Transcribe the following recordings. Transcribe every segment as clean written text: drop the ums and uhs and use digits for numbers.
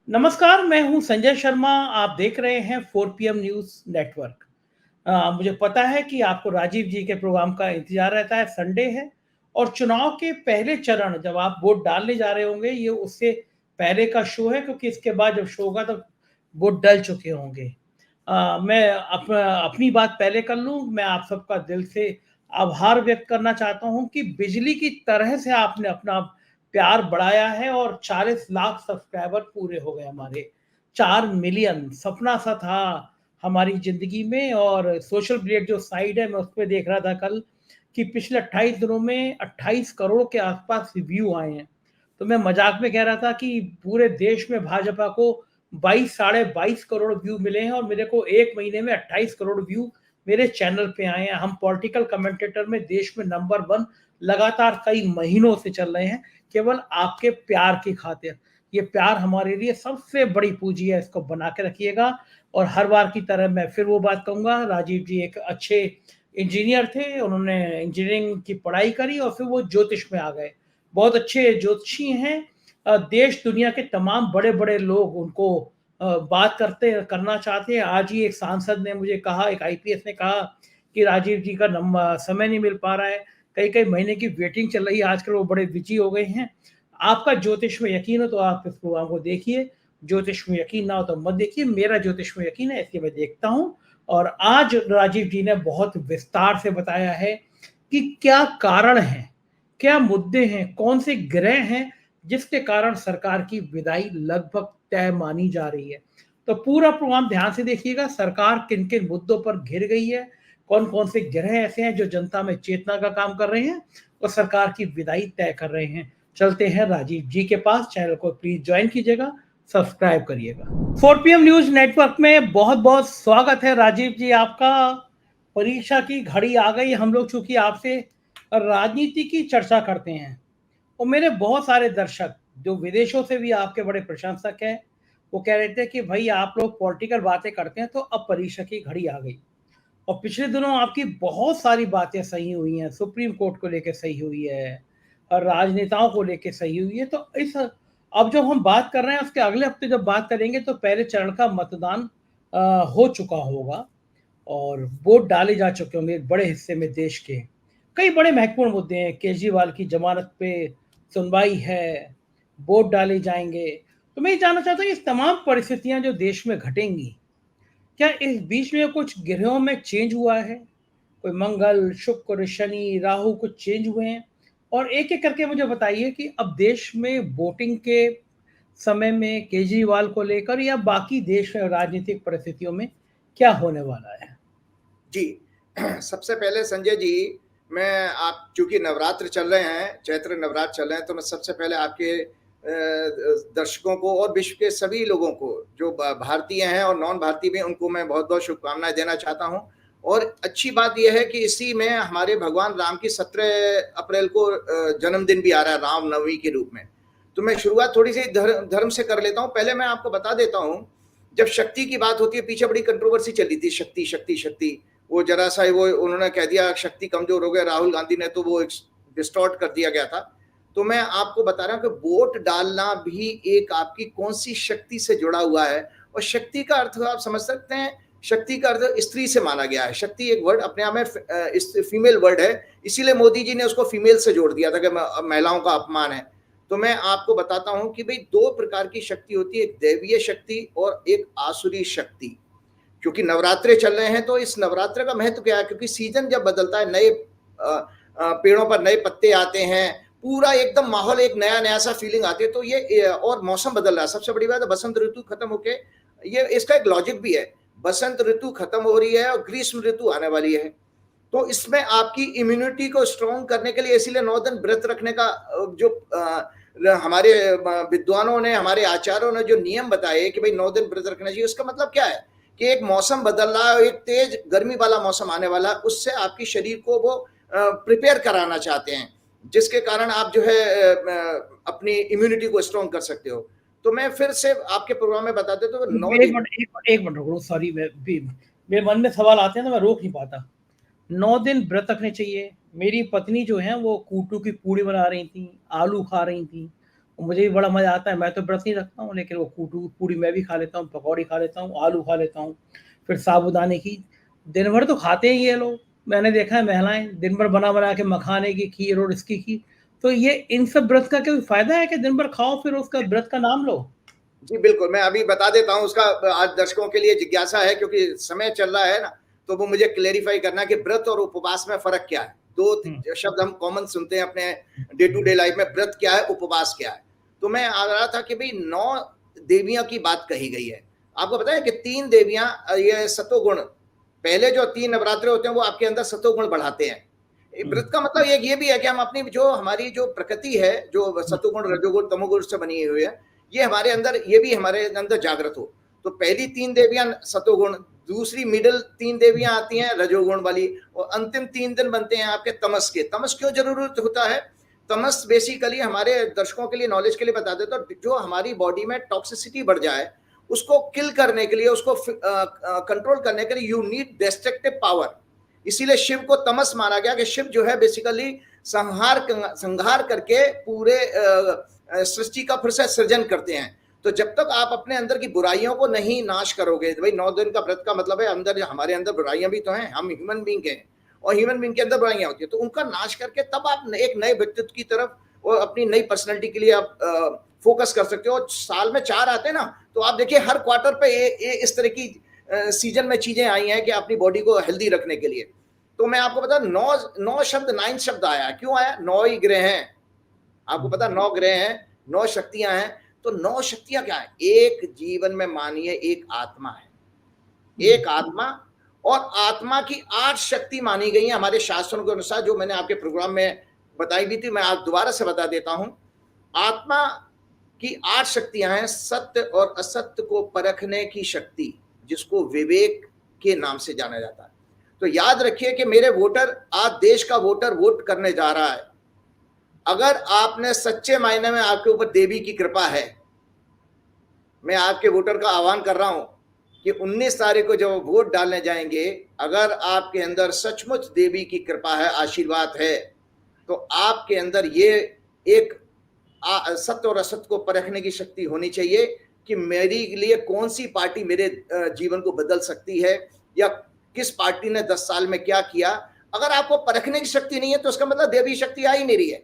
नमस्कार, मैं हूं संजय शर्मा। आप देख रहे हैं 4 पीएम न्यूज़ नेटवर्क। मुझे पता है कि आपको राजीव जी के प्रोग्राम का इंतज़ार रहता है, संडे है और चुनाव के पहले चरण जब आप वोट डालने जा रहे होंगे, ये उससे पहले का शो है क्योंकि इसके बाद जब शो होगा तो वोट डल चुके होंगे। मैं अपनी बात पहले कर लूँ, मैं आप सबका दिल से आभार व्यक्त करना चाहता हूँ कि बिजली की तरह से आपने अपना प्यार बढ़ाया है और 40 लाख सब्सक्राइबर पूरे हो गए हमारे। 4 मिलियन सपना सा था हमारी ज़िंदगी में। और सोशल ब्लेड जो साइट है, मैं उसपे देख रहा था कल कि पिछले 28 दिनों में 28 करोड़ के आसपास व्यू आए हैं। तो मैं मज़ाक में कह रहा था कि पूरे देश में भाजपा को 22 साढ़े 22 करोड़ व्यू मिले हैं और मेरे को 1 महीने में 28 करोड़ व्यू मेरे चैनल पे आए हैं। हम पॉलिटिकल कमेंटेटर में देश में नंबर 1 लगातार कई महीनों से चल रहे हैं, केवल आपके प्यार की खातिर। ये प्यार हमारे लिए सबसे बड़ी पूंजी है, इसको बना के रखिएगा। और हर बार की तरह मैं फिर वो बात कहूँगा, राजीव जी एक अच्छे इंजीनियर थे, उन्होंने इंजीनियरिंग की पढ़ाई करी और फिर वो ज्योतिष में आ गए। बहुत अच्छे ज्योतिषी हैं। देश दुनिया के तमाम बड़े-बड़े लोग उनको बात करना चाहते हैं। आज ही एक सांसद ने मुझे कहा, एक आईपीएस ने कहा कि राजीव जी का समय नहीं मिल पा रहा है, कई-कई महीने की वेटिंग चल रही है, आजकल वो बड़े बिज़ी हो गए हैं। आपका ज्योतिष में यकीन हो तो आप इस प्रोग्राम को देखिए, ज्योतिष में यकीन ना हो तो मत देखिए। मेरा ज्योतिष में यकीन है, इसलिए मैं देखता हूँ। और आज राजीव जी ने बहुत विस्तार से बताया है कि क्या कारण हैं, क्या मुद्दे हैं, कौन से ग्रह हैं जिसके कारण सरकार की विदाई लगभग तय मानी जा रही है। तो पूरा प्रोग्राम ध्यान से देखिएगा, सरकार किन-किन मुद्दों पर घिर गई है, कौन-कौन से ग्रह ऐसे हैं जो जनता में चेतना का काम कर रहे हैं और सरकार की विदाई तय कर रहे हैं। चलते हैं राजीव जी के पास। चैनल को प्लीज़ जॉइन कीजिएगा, सब्सक्राइब करिएगा। 4 पीएम न्यूज़ नेटवर्क में बहुत-बहुत स्वागत है राजीव जी आपका। परीक्षा की घड़ी आ गई, हम लोग चूँकि आपसे राजनीति की चर्चा करते हैं और मेरे बहुत सारे दर्शक जो विदेशों से भी आपके बड़े प्रशंसक हैं, वो कह रहे थे कि भई आप लोग पॉलिटिकल बातें करते हैं तो अब परीक्षा की घड़ी आ गई। और पिछले दिनों आपकी बहुत सारी बातें सही हुई हैं, सुप्रीम कोर्ट को लेके सही हुई है और राजनेताओं को लेके सही हुई है। तो इस अब जब हम बात कर रहे हैं, उसके अगले हफ्ते जब बात करेंगे तो पहले चरण का मतदान हो चुका होगा और वोट डाले जा चुके होंगे एक बड़े हिस्से में देश के। कई बड़े महत्वपूर्ण मुद्दे हैं, केजरीवाल की ज़मानत पे सुनवाई है, वोट डाले जाएँगे। तो मैं ये जानना चाहता हूँ, ये तमाम परिस्थितियाँ जो देश में घटेंगी, क्या इस बीच में कुछ ग्रहों में चेंज हुआ है? कोई मंगल, शुक्र, शनि, राहु कुछ चेंज हुए हैं? और एक-एक करके मुझे बताइए कि अब देश में वोटिंग के समय में केजरीवाल को लेकर या बाकी देश में राजनीतिक परिस्थितियों में क्या होने वाला है? जी। सबसे पहले संजय जी, मैं आप चूँकि नवरात्र चल रहे हैं, चैत्र नवरात्र चल रहे हैं, तो मैं सबसे पहले आपके दर्शकों को और विश्व के सभी लोगों को, जो भारतीय हैं और नॉन भारतीय भी, उनको मैं बहुत-बहुत शुभकामनाएँ देना चाहता हूँ। और अच्छी बात ये है कि इसी में हमारे भगवान राम की 17 अप्रैल को जन्मदिन भी आ रहा है, रामनवमी के रूप में। तो मैं शुरुआत थोड़ी-सी धर्म से कर लेता हूँ। पहले मैं आपको बता देता हूँ, जब शक्ति की बात होती है, पीछे बड़ी कंट्रोवर्सी चली थी, शक्ति, शक्ति, शक्ति। वो जरा-सा वो उन्होंने कह दिया शक्ति कमज़ोर हो गया, राहुल गांधी ने तो वो डिस्टॉर्ट कर दिया गया था। तो मैं आपको बता रहा हूँ कि वोट डालना भी एक आपकी कौन-सी शक्ति से जुड़ा हुआ है। और शक्ति का अर्थ आप समझ सकते हैं, शक्ति का अर्थ स्त्री से माना गया है। शक्ति एक वर्ड अपने आप में फीमेल वर्ड है, इसीलिए मोदी जी ने उसको फीमेल से जोड़ दिया था कि महिलाओं का अपमान है। तो मैं आपको बताता हूँ कि भई 2 प्रकार की शक्ति होती है, एक दैवीय शक्ति और एक आसुरी शक्ति। क्योंकि नवरात्रे चल रहे हैं, तो इस नवरात्र का महत्व क्या है? क्योंकि सीजन जब बदलता है, नए पेड़ों पर नए पत्ते आते हैं, पूरा एकदम माहौल एक नया-नया सा फीलिंग आती है, तो ये और मौसम बदल रहा है। सबसे बड़ी बात है, बसंत ऋतु खत्म होके, ये इसका एक लॉजिक भी है, बसंत ऋतु खत्म हो रही है और ग्रीष्म ऋतु आने वाली है। तो इसमें आपकी इम्यूनिटी को स्ट्रॉन्ग करने के लिए इसीलिए 9 दिन व्रत रखने का हमारे विद्वानों ने, हमारे आचार्यों ने जो नियम बताए कि भाई 9 दिन व्रत रखना चाहिए, उसका मतलब क्या है कि एक मौसम बदल रहा है, एक तेज गर्मी वाला मौसम आने वाला है, उससे आपकी शरीर को वो प्रिपेयर कराना चाहते हैं, जिसके कारण आप जो है अपनी इम्यूनिटी को स्ट्रॉन्ग कर सकते हो। तो मैं फिर से आपके प्रोग्राम में बता देता हूँ, 9 एक दिन। मिनट, एक मिनट रुको, सॉरी, मेरे मन में सवाल आते हैं तो मैं रोक नहीं पाता। 9 दिन व्रत रखने चाहिए। मेरी पत्नी जो है वो कूटू की पूड़ी बना रही थी, आलू खा रही थी, मुझे भी बड़ा मजा आता है। मैं तो व्रत नहीं रखता हूँ, लेकिन वो पूड़ी मैं भी खा लेता हूँ, पकौड़ी खा लेता हूँ, आलू खा लेता हूँ, फिर साबूदाने की। दिन भर तो खाते ही ये लोग। मैंने देखा है महिलाएं दिन भर बना बना के मखाने की खीर और इसकी खीर। तो ये इन सब व्रत का कोई फायदा है कि दिन भर खाओ फिर उसका व्रत का नाम लो? जी बिल्कुल, मैं अभी बता देता हूँ उसका। आज दर्शकों के लिए जिज्ञासा है, क्योंकि समय चल रहा है ना, तो वो मुझे क्लेरिफाई करना कि व्रत और उपवास में फर्क क्या है। दो शब्द हम कॉमन सुनते हैं अपने डे टू डे लाइफ में, व्रत क्या है, उपवास क्या है। तो मैं आ रहा था कि भाई 9 देवियां की बात कही गई है। आपको पता है कि 3 देवियां, ये सतोगुण, पहले जो 3 नवरात्रे होते हैं वो आपके अंदर सतोगुण बढ़ाते हैं। व्रत का मतलब एक ये भी है कि हम अपनी जो हमारी जो प्रकृति है, जो सतोगुण रजोगुण तमोगुण से बनी हुई है, ये हमारे अंदर, ये भी हमारे अंदर जागृत हो। तो पहली 3 देवियां सतोगुण, दूसरी मिडिल 3 देवियां आती हैं रजोगुण वाली, और अंतिम 3 दिन बनते हैं आपके तमस के। तमस क्यों जरूरत होता है? तमस बेसिकली हमारे दर्शकों के लिए, नॉलेज के लिए बता देता हूं, जो हमारी बॉडी में टॉक्सिसिटी बढ़ जाए उसको किल करने के लिए, उसको कंट्रोल करने के लिए यू नीड डिस्ट्रक्टिव पावर। इसीलिए शिव को तमस माना गया कि शिव जो है बेसिकली संहार करके पूरे सृष्टि का फिर से सृजन करते हैं। तो जब तक आप अपने अंदर की बुराइयों को नहीं नाश करोगे, भाई 9 दिन का व्रत का मतलब है अंदर, हमारे अंदर बुराइयां भी तो हैं, हम ह्यूमन बीइंग हैं, और ह्यूमन बीइंग के अंदर बुराइयां होती है, तो उनका नाश करके तब आप एक नए व्यक्तित्व की तरफ और अपनी नई पर्सनैलिटी के लिए आप फोकस कर सकते हो। साल में 4 आते हैं ना, तो आप देखिए हर क्वार्टर पे इस तरह की सीजन में चीजें आई हैं कि अपनी बॉडी को हेल्दी रखने के लिए। तो मैं आपको बता, 9 शब्द, 9 शब्द आया, क्यों आया? 9 ही ग्रह हैं, आपको पता 9 ग्रह हैं, 9 शक्तियां हैं। तो 9 शक्तियां क्या है? एक जीवन में मानिए एक आत्मा है, एक आत्मा, और आत्मा की 8 शक्ति मानी गई है हमारे शास्त्रों के अनुसार, जो मैंने आपके प्रोग्राम में बताई भी थी, मैं आज दोबारा से बता देता हूं। आत्मा की 8 शक्तियां हैं। सत्य और असत्य को परखने की शक्ति, जिसको विवेक के नाम से जाना जाता है। तो याद रखिए कि मेरे वोटर, आज देश का वोटर वोट करने जा रहा है। अगर आपने सच्चे मायने में, आपके ऊपर देवी की कृपा है, मैं आपके वोटर का आह्वान कर रहा हूं कि 19 तारीख को जब वोट डालने जाएंगे, अगर आपके अंदर सचमुच देवी की कृपा है, आशीर्वाद है, तो आपके अंदर ये एक सत्य और असत्य को परखने की शक्ति होनी चाहिए कि मेरे लिए कौन सी पार्टी मेरे जीवन को बदल सकती है, या किस पार्टी ने 10 साल में क्या किया। अगर आपको परखने की शक्ति नहीं है तो उसका मतलब देवी शक्ति आ ही नहीं रही है।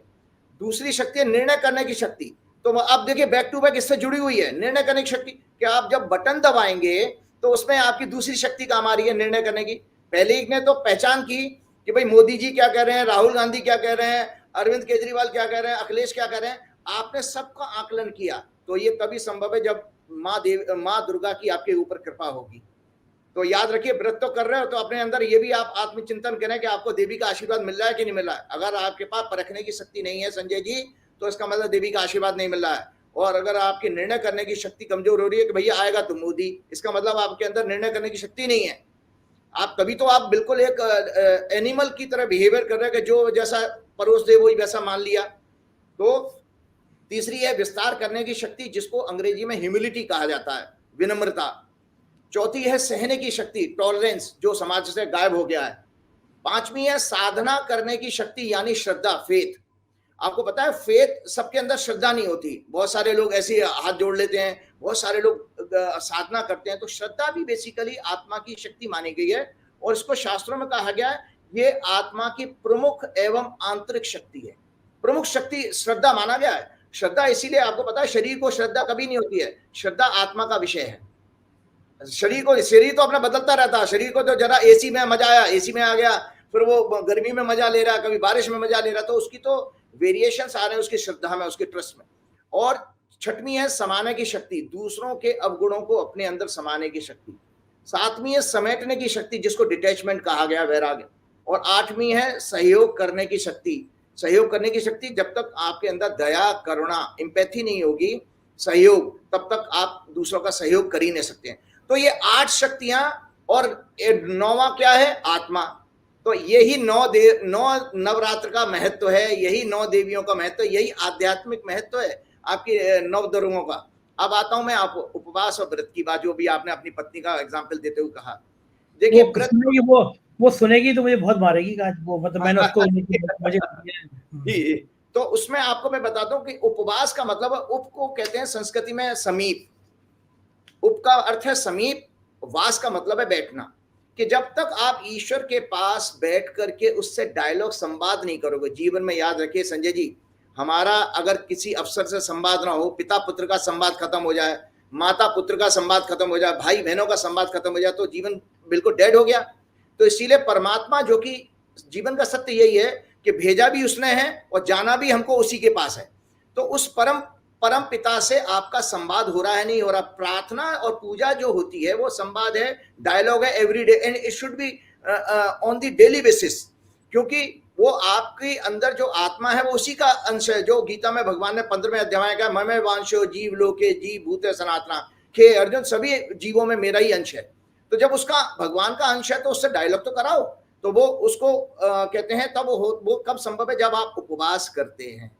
दूसरी शक्ति है निर्णय करने की शक्ति। तो आप देखिए बैक टू बैक इससे जुड़ी हुई है निर्णय करने की शक्ति, कि आप जब बटन दबाएंगे तो उसमें आपकी दूसरी शक्ति काम आ रही है निर्णय करने की। पहले एक ने तो पहचान की कि भाई मोदी जी क्या कह रहे हैं, राहुल गांधी क्या कह रहे हैं, अरविंद केजरीवाल क्या कह रहे हैं, अखिलेश क्या कह रहे हैं, आपने सबका आकलन किया। तो ये तभी संभव है जब माँ दुर्गा की आपके ऊपर कृपा होगी। तो याद रखिए, व्रत तो कर रहे हो तो अपने अंदर ये भी आप आत्मचिंतन करें कि आपको देवी का आशीर्वाद मिल रहा है कि नहीं मिल रहा है। अगर आपके पास परखने की शक्ति नहीं है संजय जी, तो इसका मतलब देवी का आशीर्वाद नहीं मिल रहा है। और अगर आपकी निर्णय करने की शक्ति कमजोर हो रही है कि भैया आएगा तो मोदी, इसका मतलब आपके अंदर निर्णय करने की शक्ति नहीं है। आप तभी तो आप बिल्कुल एक एनिमल की तरह बिहेवियर कर रहे हैं कि जो जैसा परोस दे वही वैसा मान लिया। तो तीसरी है विस्तार करने की शक्ति, जिसको अंग्रेजी में ह्यूमिलिटी कहा जाता है, विनम्रता। चौथी है सहने की शक्ति, टॉलरेंस, जो समाज से गायब हो गया है। 5वीं है साधना करने की शक्ति, यानी श्रद्धा, फेथ। आपको पता है फेथ सबके अंदर श्रद्धा नहीं होती। बहुत सारे लोग ऐसे हाथ जोड़ लेते हैं, बहुत सारे लोग साधना करते हैं। तो श्रद्धा भी बेसिकली आत्मा की शक्ति मानी गई है, और इसको शास्त्रों में कहा गया है ये आत्मा की प्रमुख एवं आंतरिक शक्ति है। प्रमुख शक्ति श्रद्धा माना गया है। श्रद्धा इसीलिए, आपको पता है शरीर को श्रद्धा कभी नहीं होती है, श्रद्धा आत्मा का विषय है। शरीर तो अपना बदलता रहता है। शरीर को तो जरा एसी में मजा आया, एसी में आ गया, फिर वो गर्मी में मजा ले रहा है, कभी बारिश में मजा ले रहा है, तो उसकी तो वेरिएशंस आ रहे हैं उसकी श्रद्धा में, उसके ट्रस्ट में। और 6वीं है समाने की शक्ति, दूसरों के अवगुणों को अपने अंदर समाने की शक्ति। 7वीं है समेटने की शक्ति, जिसको डिटैचमेंट कहा गया, वैराग्य। और 8वीं है सहयोग करने की शक्ति। सहयोग करने की शक्ति, जब तक आपके अंदर दया, करुणा, एम्पैथी नहीं होगी, सहयोग, तब तक आप दूसरों का सहयोग कर ही नहीं सकते हैं। तो ये 8 शक्तियां, और 9वां क्या है? आत्मा। तो यही 9 नवरात्र का महत्व है, यही 9 देवियों का महत्व है, यही आध्यात्मिक महत्व है आपकी 9 दुर्गों का। अब आता हूं मैं आप उपवास और व्रत की बात, जो भी आपने अपनी पत्नी का एग्जाम्पल देते हुए कहा। देखिए वो सुनेगी तो मुझे बहुत मारेगी आज वो, मतलब मैंने उसको मुझे जी, तो उसमें आपको मैं बताता हूं कि उपवास का मतलब, उप को कहते हैं संस्कृति में समीप, उप का अर्थ है समीप, वास का मतलब है बैठना, कि जब तक आप ईश्वर के पास बैठ करके उससे डायलॉग संवाद नहीं करोगे। जीवन में याद रखिए संजय जी, हमारा अगर किसी अफसर से संवाद ना हो, पिता पुत्र का संवाद खत्म हो जाए, माता पुत्र का संवाद खत्म हो जाए, भाई बहनों का संवाद खत्म हो जाए, तो जीवन बिल्कुल डेड हो गया। तो इसीलिए परमात्मा, जो कि जीवन का सत्य यही है कि भेजा भी उसने है और जाना भी हमको उसी के पास है। तो उस परम परम पिता से आपका संवाद हो रहा है, नहीं हो रहा। प्रार्थना और पूजा जो होती है वो संवाद है, डायलॉग है, everyday, and it should be on the daily basis, क्योंकि वो आपके अंदर जो आत्मा है वो उसी का अंश है। जो गीता में भगवान ने 15वें अध्याय में कहा, ममे वांशो जीव लोके जीव भूते सनातना, के अर्जुन सभी जीवों में मेरा ही अंश है। तो जब उसका भगवान का अंश है तो उससे डायलॉग तो कराओ। तो वो उसको कहते हैं तब वो कब संभव है, जब आप उपवास करते हैं।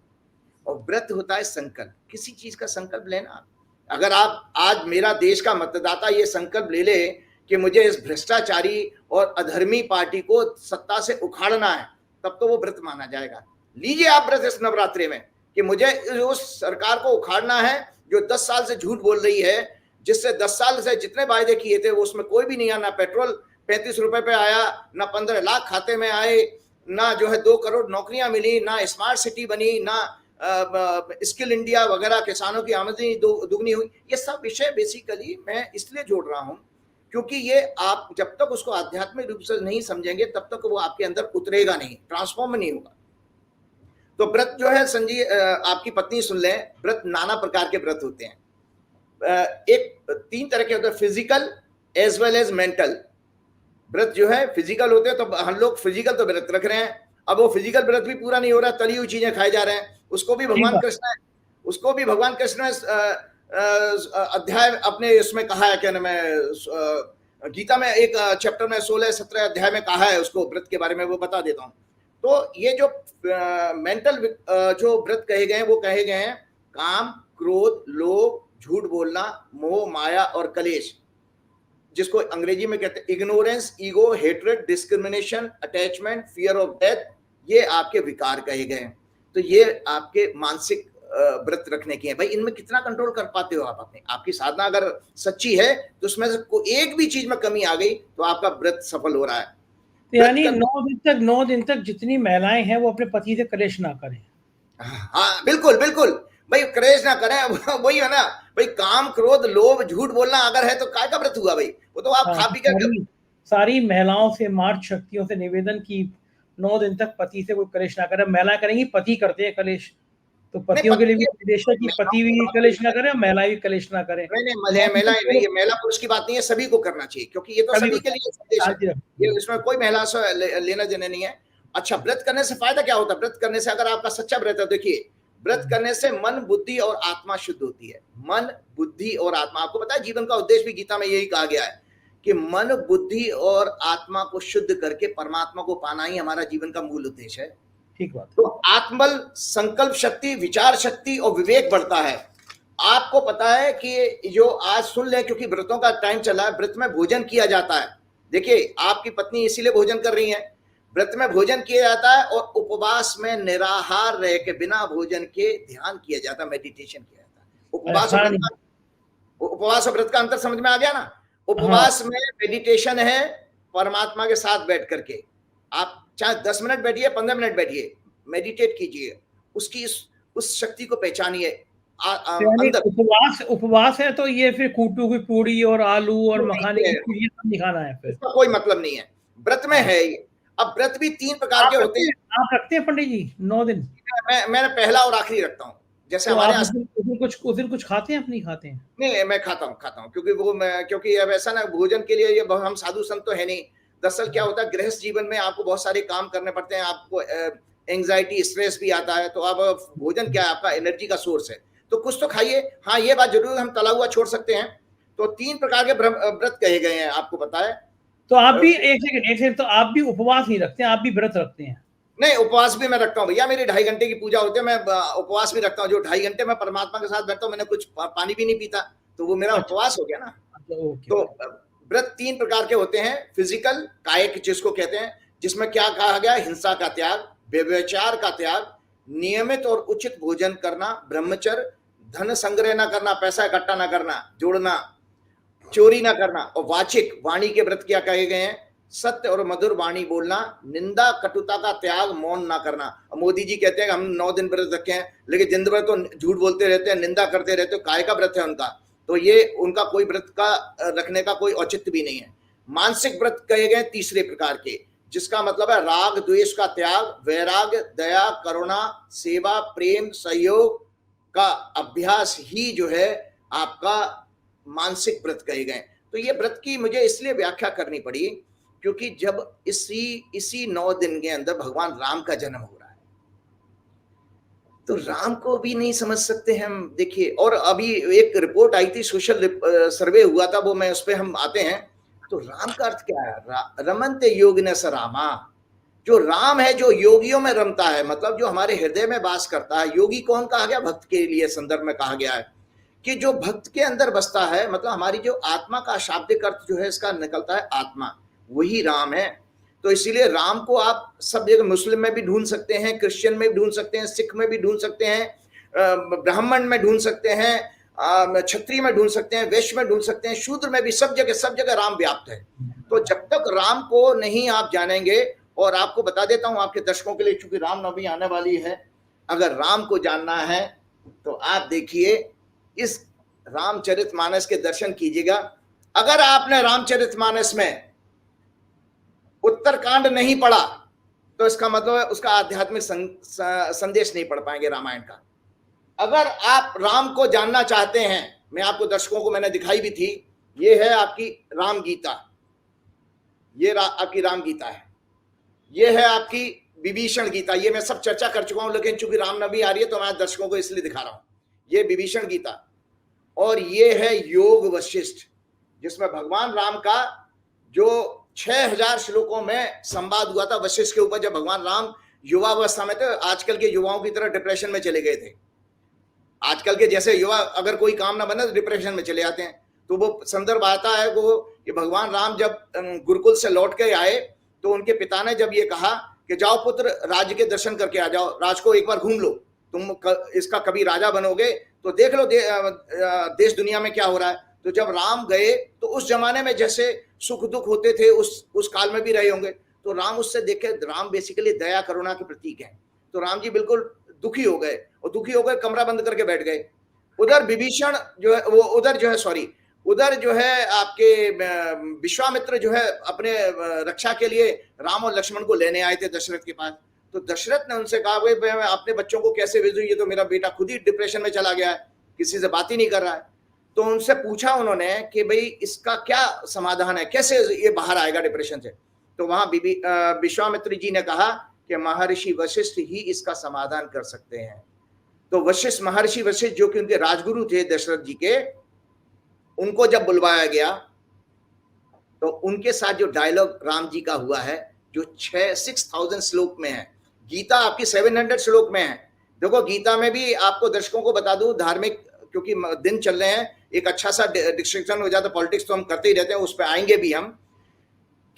और व्रत होता है संकल्प, किसी चीज का संकल्प लेना। अगर आप आज मेरा देश का मतदाता ये संकल्प ले ले कि मुझे इस भ्रष्टाचारी और अधर्मी पार्टी को सत्ता से उखाड़ना है, तब तो वो व्रत माना जाएगा। लीजिए आप व्रत इस नवरात्रि में कि मुझे उस सरकार को उखाड़ना है जो 10 साल से झूठ बोल रही है, जिससे 10 साल से जितने वायदे किए थे वो उसमें कोई भी नहीं आया। ना पेट्रोल 35 रुपए पे आया, ना 15 लाख खाते में आए, ना जो है 2 करोड़ नौकरियां मिली, ना स्मार्ट सिटी बनी, ना स्किल इंडिया वगैरह, किसानों की आमदनी दुगनी हुई। ये सब विषय बेसिकली मैं इसलिए जोड़ रहा हूं क्योंकि ये आप जब तक उसको आध्यात्मिक रूप से नहीं समझेंगे तब तक वो आपके अंदर उतरेगा नहीं, ट्रांसफॉर्म नहीं होगा। तो व्रत जो है संजी, आपकी पत्नी सुन लें, व्रत नाना प्रकार के व्रत होते हैं। एक 3 तरह के होते हैं, physical as well as mental. व्रत जो है फिजिकल होते हैं, तो हम लोग फिजिकल तो व्रत रख रहे हैं, अब वो फिजिकल व्रत भी पूरा नहीं हो रहा, तली हुई चीजें खाए जा रहे हैं। उसको भी भगवान कृष्ण अध्याय अपने इसमें कहा है, क्या नाम है, गीता में एक चैप्टर में 16-17 अध्याय में कहा है उसको, व्रत के बारे में, वो बता देता हूं। तो ये जो मेंटल जो व्रत कहे गए हैं वो कहे गए हैं काम, क्रोध, लोभ, झूठ बोलना, मोह, माया और कलेश, जिसको अंग्रेजी में कहते हैं ignorance, ego, hatred, discrimination, attachment, fear of death. ये आपके विकार कहे गए हैं। तो ये आपके मानसिक व्रत रखने के हैं। भाई इनमें कितना कंट्रोल कर पाते हो आप अपने? आपकी साधना अगर सच्ची है तो उसमें से कोई एक भी चीज में कमी आ गई तो आपका व्रत सफल हो रहा है। तो यानी 9 दिन तक जितनी महिलाएं हैं वो अपने पति से कलेश ना करें। हाँ बिल्कुल बिल्कुल भाई, कलेश ना करें। वही है ना भाई, काम, क्रोध, लोभ, झूठ बोलना अगर है तो काय का व्रत हुआ भाई? वो तो आप खा पी कर। सारी महिलाओं से, मार्च शक्तियों से निवेदन की 9 दिन तक पति से कोई कलेश ना करे। महिला करेंगी, पति करते हैं कलेश, तो पतियों के लिए भी निर्देश है कि पति भी कलेश ना करे, महिला भी कलेश ना करे। महिला पुरुष की बात नहीं है, सभी को करना चाहिए, क्योंकि ये तो सभी के लिए संदेश है, ये इसमें कोई महिला से लेना देना नहीं है। अच्छा, व्रत करने से फायदा क्या होता है? व्रत करने से अगर आपका सच्चा व्रत है, देखिए व्रत करने से मन, बुद्धि और आत्मा शुद्ध होती है। मन, बुद्धि और आत्मा, आपको पता है जीवन का उद्देश्य भी गीता में यही कहा गया है कि मन, बुद्धि और आत्मा को शुद्ध करके परमात्मा को पाना ही हमारा जीवन का मूल उद्देश्य है। ठीक बात। तो आत्मबल, संकल्प शक्ति, विचार शक्ति और विवेक बढ़ता है। आपको पता है कि जो आज सुन ले, क्योंकि व्रतों का टाइम चला है, व्रत में भोजन किया जाता है। देखिए आपकी पत्नी इसीलिए भोजन कर रही है, व्रत में भोजन किया जाता है, और उपवास में निराहार रह के बिना भोजन के ध्यान किया जाता है, मेडिटेशन किया जाता है। उपवास और व्रत का अंतर समझ में आ गया ना? उपवास में मेडिटेशन है, परमात्मा के साथ बैठ करके आप चाहे 10 मिनट बैठिए, 15 मिनट बैठिए, मेडिटेट कीजिए, उसकी उस शक्ति को पहचानिए। उपवास है तो ये फिर कूटू की पूड़ी और आलू और मखाने की चीजें नहीं खाना है, फिर इसका कोई मतलब नहीं है, व्रत में है ये। अब व्रत भी 3 प्रकार के होते हैं। आप रखते हैं पंडित जी 9 दिन? मैं पहला और आखिरी रखता हूँ। जैसे तो हमारे उस दिन कुछ खाते हैं, नहीं खाते हैं? नहीं, मैं खाता हूँ क्योंकि अब ऐसा ना, भोजन के लिए ये हम साधु संत तो है नहीं। दरअसल क्या होता है, गृहस्थ जीवन में आपको बहुत सारे काम करने पड़ते हैं, आपको एंग्जाइटी, स्ट्रेस भी आता है। तो अब भोजन क्या है? आपका एनर्जी का सोर्स है, तो कुछ तो खाइए। हाँ, ये बात जरूर, हम तला हुआ छोड़ सकते हैं। तो 3 प्रकार के व्रत कहे गए हैं, आपको पता है। तो आप भी एक सेकंड, तो आप भी उपवास नहीं रखते हैं, आप भी व्रत रखते हैं? नहीं, उपवास भी मैं रखता हूँ भैया, मेरी 2.5 घंटे की पूजा होती है, मैं उपवास भी रखता हूँ। जो 2.5 घंटे मैं परमात्मा के साथ बैठता हूँ, मैंने कुछ पानी भी नहीं पीता, तो वो मेरा उपवास हो गया ना। तो व्रत 3 प्रकार के होते हैं। फिजिकल, कायिक जिसको कहते हैं, जिसमें क्या कहा गया? हिंसा का त्याग, व्यभिचार का त्याग, नियमित और उचित भोजन करना, ब्रह्मचर्य, धन संग्रह ना करना, पैसा इकट्ठा ना करना, जोड़ना, चोरी ना करना, और वाचिक वाणी के व्रत क्या कहे गए हैं, सत्य और मधुर वाणी बोलना, निंदा कटुता का त्याग, मौन ना करना। मोदी जी कहते हैं हम 9 दिन व्रत रखे हैं, लेकिन दिन भर तो झूठ बोलते रहते हैं, निंदा करते रहते हैं, काय का व्रत है उनका? तो ये उनका कोई व्रत का रखने का कोई औचित्य भी नहीं है। मानसिक व्रत कहे गए तीसरे प्रकार के, जिसका मतलब है राग द्वेष का त्याग, वैराग्य, दया, करुणा, सेवा, प्रेम, सहयोग का अभ्यास ही जो है आपका मानसिक व्रत कहे गए। तो ये व्रत की मुझे इसलिए व्याख्या करनी पड़ी क्योंकि जब इसी 9 दिन के अंदर भगवान राम का जन्म हो रहा है, तो राम को भी नहीं समझ सकते हम। देखिए, और अभी एक रिपोर्ट आई थी, सोशल सर्वे हुआ था, वो मैं उस पर हम आते हैं। तो राम का अर्थ क्या है? रमन्ते योगिन स रामा। जो राम है, जो योगियों में रमता है, मतलब जो हमारे हृदय में वास करता है। योगी कौन कहा गया? भक्त के लिए संदर्भ में कहा गया है कि जो भक्त के अंदर बसता है, मतलब हमारी जो आत्मा का शाब्दिक अर्थ जो है इसका निकलता है आत्मा, वही राम है। तो इसीलिए राम को आप सब जगह, मुस्लिम में भी ढूंढ सकते हैं, क्रिश्चियन में भी ढूंढ सकते हैं, सिख में भी ढूंढ सकते हैं, ब्राह्मण में ढूंढ सकते हैं, क्षत्रिय में ढूंढ सकते हैं, वैश्य में ढूंढ सकते हैं, शूद्र में भी, सब जगह राम व्याप्त है। तो जब तक राम को नहीं आप जानेंगे, और आपको बता देता हूं आपके दर्शकों के लिए, चूंकि रामनवमी आने वाली है, अगर राम को जानना है तो आप देखिए इस रामचरितमानस के दर्शन कीजिएगा। अगर आपने रामचरितमानस में उत्तरकांड नहीं पढ़ा तो इसका मतलब है उसका आध्यात्मिक संदेश नहीं पढ़ पाएंगे रामायण का। अगर आप राम को जानना चाहते हैं, मैं आपको दर्शकों को मैंने दिखाई भी थी, ये है आपकी राम गीता, ये आपकी राम गीता है, ये है आपकी विभीषण गीता। ये मैं सब चर्चा कर चुका हूं, लेकिन चूंकि रामनवमी आ रही है तो मैं दर्शकों को इसलिए दिखा रहा हूं। ये विभीषण गीता, और ये है योग वशिष्ठ, जिसमें भगवान राम का जो 6000 श्लोकों में संवाद हुआ था वशिष्ठ के ऊपर, जब भगवान राम युवावस्था में थे। आजकल के युवाओं की तरह डिप्रेशन में चले गए थे। आजकल के जैसे युवा अगर कोई काम ना बने तो डिप्रेशन में चले जाते हैं। तो वो संदर्भ आता है वो कि भगवान राम जब गुरुकुल से लौट के आए तो उनके पिता ने जब ये कहा कि जाओ पुत्र, राज्य के दर्शन करके आ जाओ, राज को एक बार घूम लो, तुम इसका कभी राजा बनोगे तो देख लो देश दुनिया में क्या हो रहा है। तो जब राम गए तो उस जमाने में जैसे सुख दुख होते थे उस काल में भी रहे होंगे। तो राम उससे देखे, राम बेसिकली दया करुणा के प्रतीक हैं। तो राम जी बिल्कुल दुखी हो गए, और दुखी होकर कमरा बंद करके बैठ गए। उधर विभीषण जो है वो उधर जो है आपके विश्वामित्र जो है अपने रक्षा के लिए राम और लक्ष्मण को लेने आए थे दशरथ के पास। तो दशरथ ने उनसे कहा, भाई मैं अपने बच्चों को कैसे भेजूं, ये तो मेरा बेटा खुद ही डिप्रेशन में चला गया है, किसी से बात ही नहीं कर रहा है। तो उनसे पूछा उन्होंने कि भाई इसका क्या समाधान है, कैसे ये बाहर आएगा डिप्रेशन से। तो वहां विश्वामित्र जी ने कहा कि महर्षि वशिष्ठ ही इसका समाधान कर सकते हैं। तो महर्षि वशिष्ठ जो कि उनके राजगुरु थे दशरथ जी के, उनको जब बुलवाया गया तो उनके साथ जो डायलॉग राम जी का हुआ है, जो 6000 श्लोक में है, गीता आपकी 700 श्लोक में है। देखो गीता में भी आपको दर्शकों को बता दूं, धार्मिक क्योंकि दिन चल रहे हैं, एक अच्छा सा डिस्ट्रक्शन हो जाता, पॉलिटिक्स तो हम करते ही रहते हैं, उस पर आएंगे भी हम,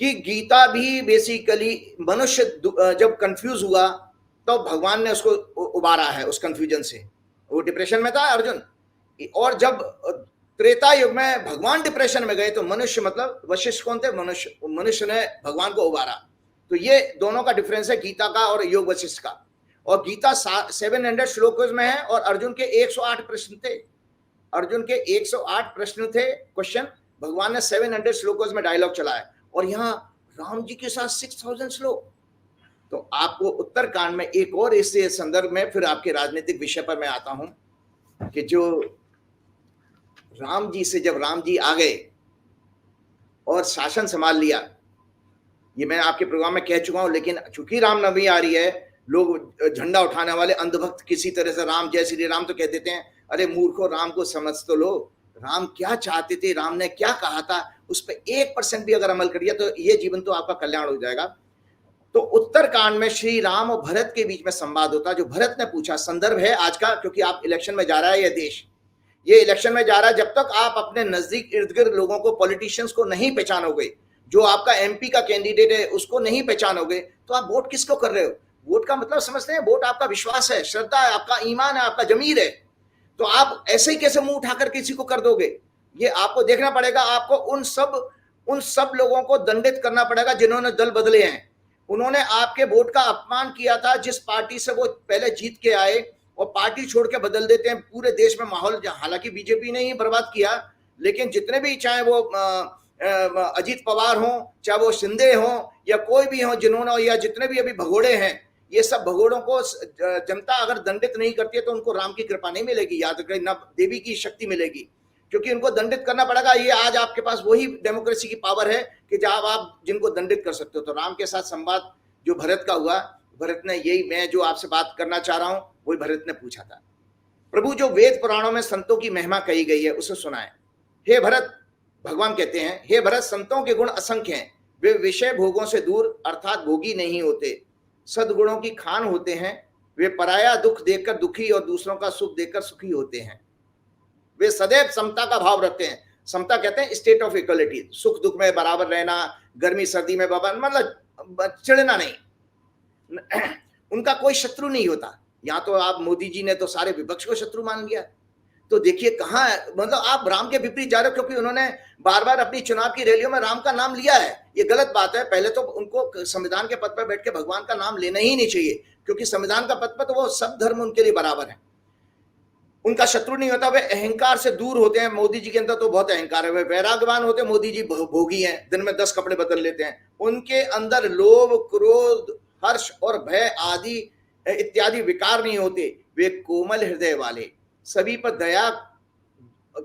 कि गीता भी बेसिकली मनुष्य जब कंफ्यूज हुआ तो भगवान ने उसको उबारा है उस कंफ्यूजन से। वो डिप्रेशन में था अर्जुन, और जब त्रेता युग में भगवान डिप्रेशन में गए तो मनुष्य, मतलब वशिष्ठ कौन थे? मनुष्य ने भगवान को उबारा। तो ये दोनों का डिफरेंस है, गीता का और योग वशिष्ठ का। और गीता 700 श्लोकों में है, और अर्जुन के 108 प्रश्न थे। अर्जुन के 108 प्रश्न थे, क्वेश्चन। भगवान ने 700 श्लोकों में डायलॉग चलाया, और यहाँ राम जी के साथ 6000 श्लोक। तो आपको उत्तरकांड में एक और इससे संदर्भ में फिर आपके राजनीतिक विषय पर मैं आता हूं कि जो राम जी से जब राम जी आ गए और शासन संभाल लिया, ये मैं आपके प्रोग्राम में कह चुका हूं, लेकिन चूंकि रामनवमी आ रही है, लोग झंडा उठाने वाले अंधभक्त किसी तरह से राम जय श्री राम तो कह देते हैं। अरे मूर्खों, राम को समझ तो लो, राम क्या चाहते थे, राम ने क्या कहा था, उस पर 1% भी अगर अमल करिए तो ये जीवन तो आपका कल्याण हो जाएगा। तो उत्तरकांड में श्री राम और भरत के बीच में संवाद होता, जो भरत ने पूछा, संदर्भ है आज का, क्योंकि आप इलेक्शन में जा रहा है, यह देश ये इलेक्शन में जा रहा है। जब तक आप अपने नजदीक इर्द गिर्द लोगों को, पॉलिटिशियंस को नहीं पहचानोगे, जो आपका एमपी का कैंडिडेट है उसको नहीं पहचानोगे, तो आप वोट किसको कर रहे हो? वोट का मतलब समझते हैं? वोट आपका विश्वास है, श्रद्धा है, आपका ईमान है, आपका जमीर है। तो आप ऐसे ही कैसे मुंह उठाकर किसी को कर दोगे? ये आपको देखना पड़ेगा। आपको उन सब लोगों को दंडित करना पड़ेगा जिन्होंने दल बदले हैं। उन्होंने आपके वोट का अपमान किया था, जिस पार्टी से वो पहले जीत के आए, और पार्टी छोड़ के बदल देते हैं पूरे देश में माहौल। हालांकि बीजेपी ने ही बर्बाद किया, लेकिन जितने भी, चाहे वो अजीत पवार हो, चाहे वो शिंदे हो, या कोई भी हो, जिन्होंने, या जितने भी अभी भगोड़े हैं, ये सब भगोड़ों को जनता अगर दंडित नहीं करती है तो उनको राम की कृपा नहीं मिलेगी, याद रखें, ना देवी की शक्ति मिलेगी, क्योंकि उनको दंडित करना पड़ेगा। ये आज आपके पास वही डेमोक्रेसी की पावर है कि जब आप जिनको दंडित कर सकते हो। तो राम के साथ संवाद जो भरत का हुआ, भरत ने यही, मैं जो आपसे बात करना चाह रहा हूं वही भरत ने पूछा था। प्रभु, जो वेद पुराणों में संतों की महिमा कही गई है उसे सुनाए। हे भरत, भगवान कहते हैं, हे भरत, संतों के गुण असंख्य हैं। वे विषय भोगों से दूर अर्थात भोगी नहीं होते, सद्गुणों की खान होते हैं। वे पराया दुख देखकर दुखी और दूसरों का सुख देखकर सुखी होते हैं। वे सदैव समता का भाव रखते हैं। समता कहते हैं स्टेट ऑफ इक्वलिटी, सुख दुख में बराबर रहना, गर्मी सर्दी में बराबर, मतलब चिढ़ना नहीं। उनका कोई शत्रु नहीं होता। यहाँ तो आप, मोदी जी ने तो सारे विपक्ष को शत्रु मान लिया। तो देखिए कहाँ, मतलब आप राम के विपरीत जा रहे हो, क्योंकि उन्होंने बार बार अपनी चुनाव की रैलियों में राम का नाम लिया है। ये गलत बात है। पहले तो उनको संविधान के पद पर बैठ के भगवान का नाम लेना ही नहीं चाहिए, क्योंकि संविधान का पद पर तो वो सब धर्म उनके लिए बराबर है। उनका शत्रु नहीं होता। वे अहंकार से दूर होते हैं। मोदी जी के अंदर तो बहुत अहंकार है। वे वैराग्यवान होते हैं। मोदी जी भोगी हैं, दिन में 10 कपड़े बदल लेते हैं। उनके अंदर लोभ, क्रोध, हर्ष और भय आदि इत्यादि विकार नहीं होते। वे कोमल हृदय वाले, सभी पर दया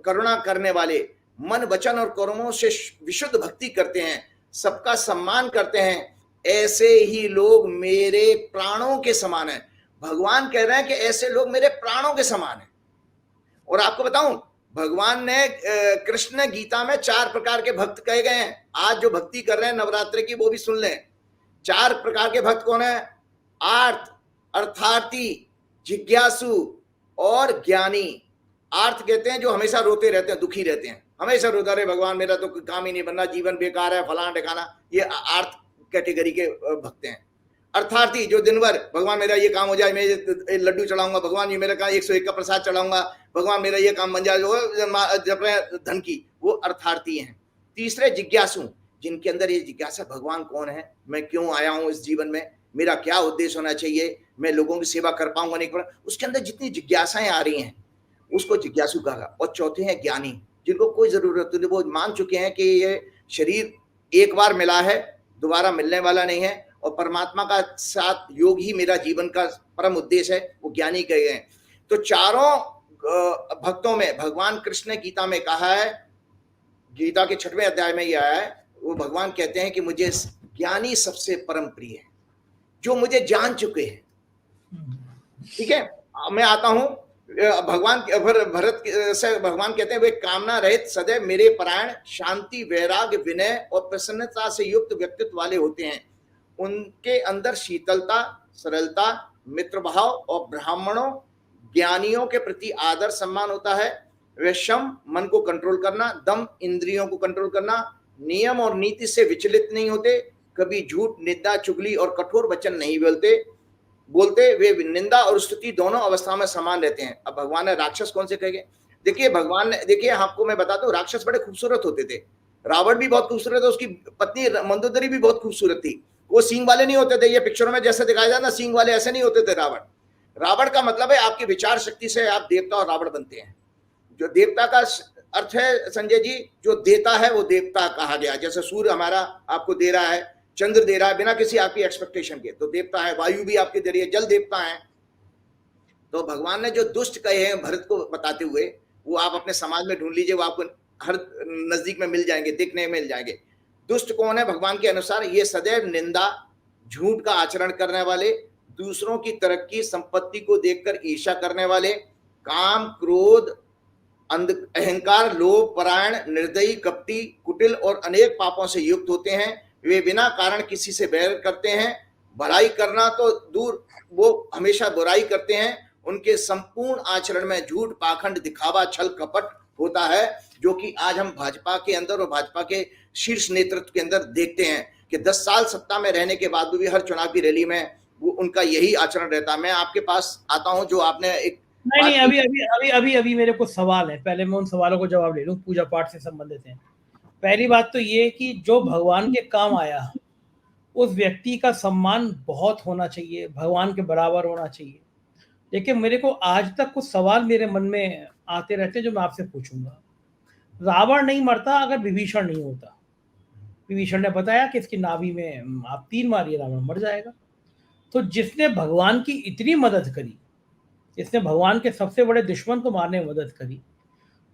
करुणा करने वाले, मन वचन और कर्मों से विशुद्ध भक्ति करते हैं, सबका सम्मान करते हैं। ऐसे ही लोग मेरे प्राणों के समान हैं। भगवान कह रहे हैं कि ऐसे लोग मेरे प्राणों के समान हैं। और आपको बताऊं, भगवान ने, कृष्ण गीता में 4 प्रकार के भक्त कहे गए हैं। आज जो भक्ति कर रहे हैं नवरात्रि की, वो भी सुन लें। 4 प्रकार के भक्त कौन है? आर्त, अर्थार्थी, जिज्ञासु और ज्ञानी। आर्त कहते हैं जो हमेशा रोते रहते हैं, दुखी रहते हैं, हमेशा रोता रहे, भगवान मेरा तो काम ही नहीं बनना, जीवन बेकार है, फलाना ठिकाना। ये आर्त कैटेगरी के भक्त हैं। अर्थार्थी, जो दिन भर भगवान मेरा ये काम हो जाए, मैं ये लड्डू चढ़ाऊंगा, भगवान ये मेरा काम 101 का प्रसाद चढ़ाऊंगा, भगवान मेरा ये काम बन जाए, जब धन की, वो अर्थार्थी हैं। तीसरे जिज्ञासु, जिनके अंदर ये जिज्ञासा, भगवान कौन है, मैं क्यों आया हूं इस जीवन में, मेरा क्या उद्देश्य होना चाहिए, मैं लोगों की सेवा कर पाऊंगा नहीं कर, उसके अंदर जितनी जिज्ञासाएं आ रही हैं उसको जिज्ञासु कहा। और चौथे हैं ज्ञानी, जिनको कोई जरूरत नहीं, वो मान चुके हैं कि ये शरीर एक बार मिला है, दोबारा मिलने वाला नहीं है, और परमात्मा का साथ योग ही मेरा जीवन का परम उद्देश्य है, वो ज्ञानी कहे गए। तो चारों भक्तों में भगवान कृष्ण ने गीता में कहा है, गीता के 6वें अध्याय में ये आया है, वो भगवान कहते हैं कि मुझे ज्ञानी सबसे परम प्रिय है, जो मुझे जान चुके हैं। ठीक है, मैं आता हूं भगवान भरत से। भगवान कहते हैं वे कामना रहित, सदैव मेरे परायण, शांति, वैराग्य, विनय और प्रसन्नता से युक्त व्यक्तित्व वाले होते हैं। उनके अंदर शीतलता, सरलता, मित्र भाव और ब्राह्मणों, ज्ञानियों के प्रति आदर सम्मान होता है। वे शम, मन को कंट्रोल करना, दम, इंद्रियों को कंट्रोल करना, नियम और नीति से विचलित नहीं होते, कभी झूठ, निंदा, चुगली और कठोर वचन नहीं बोलते। वे निंदा और स्तुति दोनों अवस्था में समान रहते हैं। अब भगवान ने राक्षस कौन से कहे? देखिए भगवान ने, देखिए आपको मैं बताता हूँ, राक्षस बड़े खूबसूरत होते थे। रावण भी बहुत खूबसूरत है, उसकी पत्नी मंदोदरी भी बहुत खूबसूरत थी। वो सींग वाले नहीं होते थे, ये पिक्चरों में जैसे दिखाया जाता ना, सींग वाले ऐसे नहीं होते थे रावण का मतलब है आपकी विचार शक्ति से आप देवता और रावण बनते हैं। जो देवता का अर्थ है संजय जी, जो देता है वो देवता कहा गया। जैसे सूर्य हमारा आपको दे रहा है, चंद्र दे रहा है बिना किसी आपकी एक्सपेक्टेशन के, तो देवता है। वायु भी आपके दे रही है, जल देवता है। तो भगवान ने जो दुष्ट कहे हैं भरत को बताते हुए, वो आप अपने समाज में ढूंढ लीजिए, वो आपको हर नजदीक में मिल जाएंगे, देखने में मिल जाएंगे। दुष्ट कौन है भगवान के अनुसार? ये सदैव निंदा, झूठ का आचरण करने वाले, दूसरों की तरक्की, संपत्ति को देखकर ईर्ष्या करने वाले, काम, क्रोध, अहंकार, लोभ, परायण, निर्दयी, कपटी, कुटिल और अनेक पापों से युक्त होते हैं। वे बिना कारण किसी से बैर करते हैं, भलाई करना तो दूर, वो हमेशा बुराई करते हैं। उनके संपूर्ण आचरण में झूठ, पाखंड, दिखावा, छल, कपट होता है, जो कि आज हम भाजपा के अंदर और भाजपा के शीर्ष नेतृत्व के अंदर देखते हैं कि 10 साल सत्ता में रहने के बाद भी हर चुनाव की रैली में वो उनका यही आचरण रहता है। मैं आपके पास आता हूँ, जो आपने एक नहीं बात नहीं, की। अभी मेरे कुछ सवाल है, पहले मैं उन सवालों को जवाब ले लूं, पूजा पाठ से संबंधित है। पहली बात तो ये कि जो भगवान के काम आया उस व्यक्ति का सम्मान बहुत होना चाहिए, भगवान के बराबर होना चाहिए। लेकिन मेरे को आज तक कुछ सवाल मेरे मन में आते रहते हैं जो मैं आपसे पूछूंगा। रावण नहीं मरता अगर विभीषण नहीं होता। विभीषण ने बताया कि इसकी नाभि में आप तीर मारिए, रावण मर जाएगा। तो जिसने भगवान की इतनी मदद करी, जिसने भगवान के सबसे बड़े दुश्मन को मारने में मदद करी,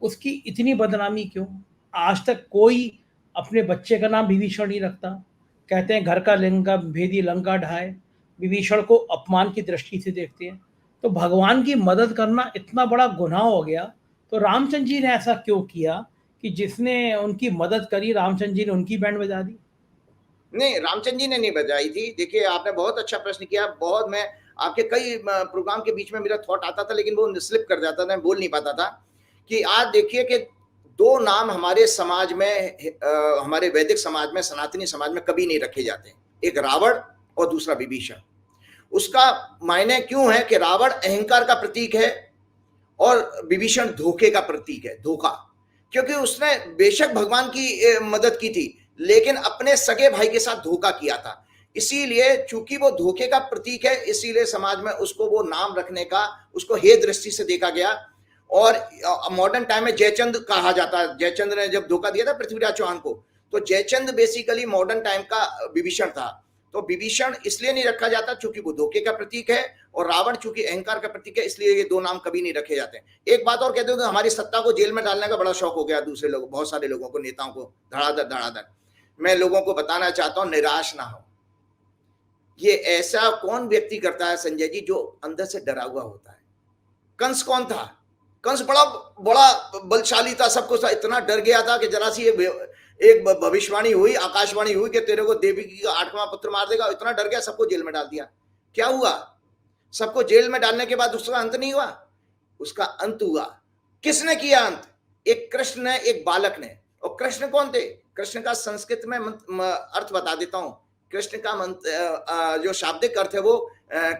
उसकी इतनी बदनामी क्यों? आज तक कोई अपने बच्चे का नाम विभीषण नहीं रखता। कहते हैं घर का लंका भेदी लंका ढाए, विभीषण को अपमान की दृष्टि से देखते हैं। तो भगवान की मदद करना इतना बड़ा गुनाह हो गया, तो रामचंद्र जी ने ऐसा क्यों किया कि जिसने उनकी मदद करी रामचंद्र जी ने उनकी बैंड बजा दी? नहीं, रामचंद्र जी ने नहीं बजाई थी। देखिए, आपने बहुत अच्छा प्रश्न किया। बहुत मैं आपके कई प्रोग्राम के बीच में मेरा थॉट आता था, लेकिन वो स्लिप कर जाता था, मैं बोल नहीं पाता था। कि आज देखिए कि 2 नाम हमारे समाज में हमारे वैदिक समाज में, सनातनी समाज में कभी नहीं रखे जाते। एक रावण और दूसरा विभीषण। उसका मायने क्यों है कि रावण अहंकार का प्रतीक है और विभीषण धोखे का प्रतीक है, धोखा। क्योंकि उसने बेशक भगवान की मदद की थी, लेकिन अपने सगे भाई के साथ धोखा किया था। इसीलिए चूंकि वो धोखे का प्रतीक है, इसीलिए समाज में उसको वो नाम रखने का, उसको हे दृष्टि से देखा गया। और मॉडर्न टाइम में जयचंद कहा जाता है। जयचंद ने जब धोखा दिया था पृथ्वीराज चौहान को, तो जयचंद बेसिकली मॉडर्न टाइम का विभीषण था। तो विभीषण इसलिए नहीं रखा जाता चूंकि वो धोखे का प्रतीक है, और रावण चूंकि अहंकार का प्रतीक है, इसलिए ये 2 नाम कभी नहीं रखे जाते। एक बात और कहते हो, हमारी सत्ता को जेल में डालने का बड़ा शौक हो गया दूसरे लोग, बहुत सारे लोगों को, नेताओं को, धड़ाधड़ धड़ाधड़। मैं लोगों को बताना चाहता हूं, निराश ना हो। ये ऐसा कौन व्यक्ति करता है संजय जी, जो अंदर से डरा हुआ होता है? कंस कौन था? कंस बड़ा बड़ा बलशाली था, सब कुछ था, इतना डर गया था कि जरा सी एक भविष्यवाणी हुई, आकाशवाणी हुई कि तेरे को देवकी का 8वां पुत्र मार देगा, इतना डर गया, सबको जेल में डाल दिया। क्या हुआ? सबको जेल में डालने के बाद उसका अंत नहीं हुआ, उसका अंत हुआ। किसने किया अंत? एक कृष्ण ने, एक बालक ने। और कृष्ण कौन थे? कृष्ण का संस्कृत में अर्थ बता देता हूं। कृष्ण का जो शाब्दिक अर्थ है वो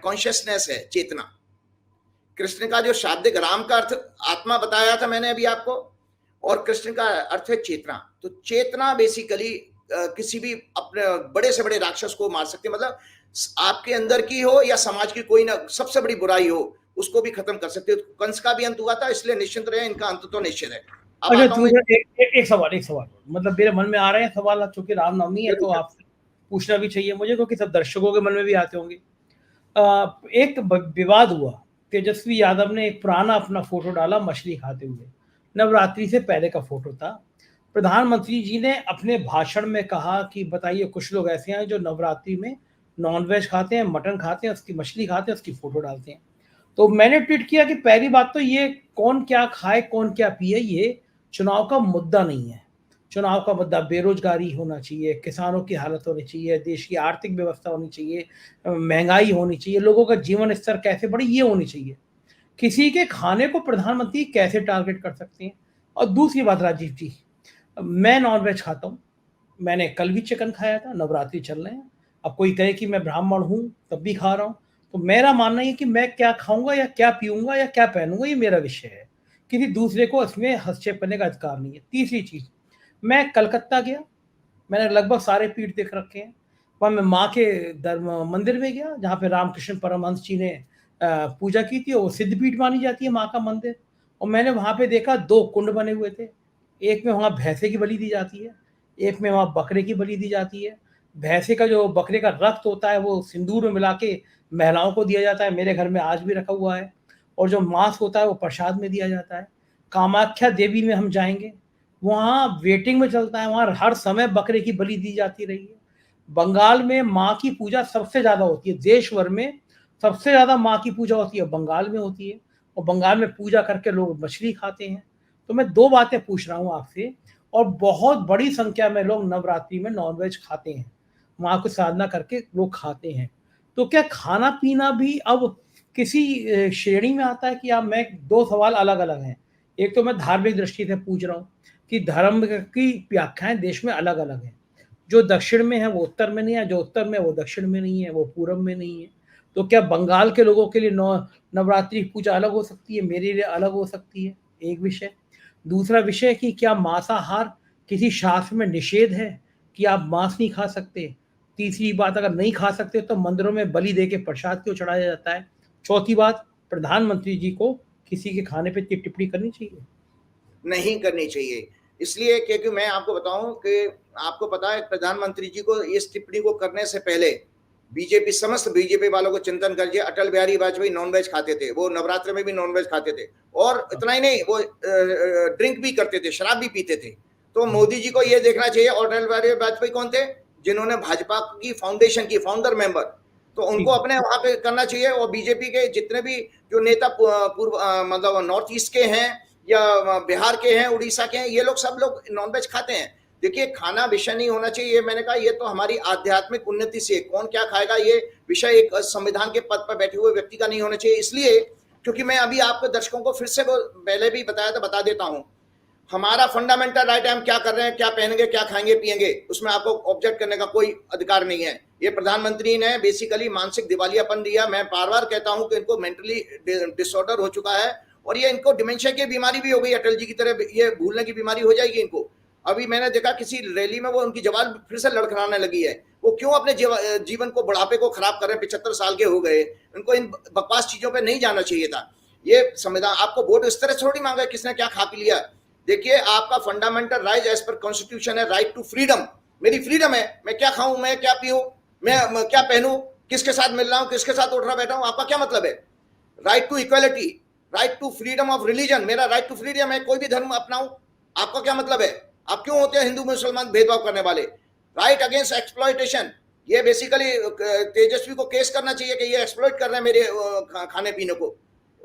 कॉन्शियसनेस है, चेतना। कृष्ण का जो शाब्दिक, राम का अर्थ आत्मा बताया था मैंने अभी आपको, और कृष्ण का अर्थ है चेतना। तो चेतना बेसिकली किसी भी अपने बड़े से बड़े राक्षस को मार सकती है। मतलब आपके अंदर की हो या समाज की कोई ना सबसे बड़ी बुराई हो, उसको भी खत्म कर सकते हो। कंस का भी अंत हुआ था, इसलिए निश्चिंत रहे, इनका अंत तो निश्चित है। अब अच्छा, आता हूं मैं। एक सवाल, मतलब मेरे मन में आ रहे हैं सवाल, चूंकि रामनवमी है तो आपसे पूछना भी चाहिए मुझे, क्योंकि सब दर्शकों के मन में भी आते होंगे। एक विवाद हुआ, तेजस्वी यादव ने एक पुराना अपना फोटो डाला मछली खाते हुए, नवरात्रि से पहले का फोटो था। प्रधानमंत्री जी ने अपने भाषण में कहा कि बताइए, कुछ लोग ऐसे हैं जो नवरात्रि में नॉनवेज खाते हैं, मटन खाते हैं, उसकी मछली खाते हैं, उसकी फोटो डालते हैं। तो मैंने ट्वीट किया कि पहली बात तो ये कौन क्या खाए कौन क्या पिए ये चुनाव का मुद्दा नहीं है। चुनाव का मुद्दा बेरोजगारी होना चाहिए, किसानों की हालत होनी चाहिए, देश की आर्थिक व्यवस्था होनी चाहिए, महंगाई होनी चाहिए, लोगों का जीवन स्तर कैसे बढ़े ये होनी चाहिए। किसी के खाने को प्रधानमंत्री कैसे टारगेट कर सकते हैं? और दूसरी बात राजीव जी, मैं नॉनवेज खाता हूँ, मैंने कल भी चिकन खाया था, नवरात्रि चल रहे हैं। अब कोई कहे कि मैं ब्राह्मण हूँ तब भी खा रहा हूँ, तो मेरा मानना है कि मैं क्या खाऊंगा या क्या पीऊंगा या क्या पहनूंगा ये मेरा विषय है, किसी दूसरे को इसमें हस्तक्षेप करने का अधिकार नहीं है। तीसरी चीज, मैं कलकत्ता गया, मैंने लगभग सारे पीठ देख रखे हैं। वहाँ मैं माँ के मंदिर में गया जहाँ पे रामकृष्ण परमहंस जी ने पूजा की थी, और वो सिद्धपीठ मानी जाती है माँ का मंदिर। और मैंने वहाँ पे देखा 2 कुंड बने हुए थे, एक में वहाँ भैंसे की बलि दी जाती है, एक में वहाँ बकरे की बलि दी जाती है। भैंसे का जो बकरे का रक्त होता है वो सिंदूर में मिला के महिलाओं को दिया जाता है, मेरे घर में आज भी रखा हुआ है। और जो मांस होता है वो प्रसाद में दिया जाता है। कामाख्या देवी में हम जाएंगे, वहाँ वेटिंग में चलता है, वहाँ हर समय बकरे की बलि दी जाती रही है। बंगाल में माँ की पूजा सबसे ज्यादा होती है, देश भर में सबसे ज्यादा माँ की पूजा होती है बंगाल में होती है, और बंगाल में पूजा करके लोग मछली खाते हैं। तो मैं 2 बातें पूछ रहा हूँ आपसे, और बहुत बड़ी संख्या में लोग नवरात्रि में नॉनवेज खाते हैं, माँ को साधना करके लोग खाते हैं। तो क्या खाना पीना भी अब किसी श्रेणी में आता है कि आप, मैं 2 सवाल अलग अलग हैं। एक तो मैं धार्मिक दृष्टि से पूछ रहा हूँ कि धर्म की व्याख्याएं देश में अलग अलग हैं, जो दक्षिण में है वो उत्तर में नहीं है, जो उत्तर में वो दक्षिण में नहीं है, वो पूर्व में नहीं है। तो क्या बंगाल के लोगों के लिए नवरात्रि पूजा अलग हो सकती है, मेरे लिए अलग हो सकती है? एक विषय। दूसरा विषय कि क्या मांसाहार किसी शास्त्र में निषेध है कि आप मांस नहीं खा सकते? तीसरी बात, अगर नहीं खा सकते तो मंदिरों में बलि दे के प्रसाद क्यों चढ़ाया जाता है? चौथी बात, प्रधानमंत्री जी को किसी के खाने पे टिप्पणी करनी चाहिए? नहीं करनी चाहिए। इसलिए क्योंकि मैं आपको बताऊं कि आपको पता है प्रधानमंत्री जी को इस टिप्पणी को करने से पहले बीजेपी, समस्त बीजेपी वालों को चिंतन करिए, अटल बिहारी वाजपेयी नॉनवेज खाते थे, वो नवरात्र में भी नॉनवेज खाते थे और इतना ही नहीं, वो ड्रिंक भी करते थे, शराब भी पीते थे। तो मोदी जी को ये देखना चाहिए। और अटल बिहारी वाजपेयी कौन थे? जिन्होंने भाजपा की फाउंडेशन की फाउंडर मेंबर, तो उनको ठीक। अपने वहां पे करना चाहिए। और बीजेपी के जितने भी जो नेता पूर्व मतलब नॉर्थ ईस्ट के हैं या बिहार के हैं, उड़ीसा के हैं, ये लोग सब लोग नॉनवेज खाते हैं। देखिए, खाना विषय नहीं होना चाहिए। ये मैंने कहा, ये तो हमारी आध्यात्मिक उन्नति से कौन क्या खाएगा ये विषय एक संविधान के पद पर बैठे हुए व्यक्ति का नहीं होना चाहिए। इसलिए क्योंकि मैं अभी आपको दर्शकों को फिर से पहले भी बताया था, बता देता हूं, हमारा फंडामेंटल राइट है, हम क्या कर रहे हैं, क्या पहनेंगे, क्या खाएंगे पिएंगे, उसमें आपको ऑब्जेक्ट करने का कोई अधिकार नहीं है। ये प्रधानमंत्री ने बेसिकली मानसिक दिवालियापन दिया। मैं बार बार कहता हूं कि इनको मेंटली डिसऑर्डर हो चुका है और ये इनको डिमेंशिया की बीमारी भी हो गई, अटल जी की तरह ये भूलने की बीमारी हो जाएगी इनको। अभी मैंने देखा किसी रैली में वो उनकी जवान फिर से लड़खड़ाने लगी है। वो क्यों अपने जीवन को, बुढ़ापे को खराब कर रहे हैं? 75 साल के हो गए, इनको इन बकवास चीजों पे नहीं जाना चाहिए था। ये संविधान आपको वोट इस तरह थोड़ी मांगा किसने क्या खा पी लिया। देखिए, आपका fundamental right as per constitution है राइट टू फ्रीडम। मेरी फ्रीडम है, मैं क्या खाऊं, मैं क्या पीऊं, मैं क्या पहनूं, किसके साथ मिल रहा हूं, किसके साथ उठ रहा बैठा हूं, आपका क्या मतलब है? Right to equality, right to freedom of religion, मेरा राइट टू फ्रीडम है, कोई भी धर्म अपनाऊं, आपका क्या मतलब है? आप क्यों होते हैं हिंदू मुसलमान भेदभाव करने वाले? राइट अगेंस्ट एक्सप्लॉयटेशन, ये बेसिकली तेजस्वी को केस करना चाहिए कि ये एक्सप्लॉइट कर रहे हैं मेरे खाने पीने को।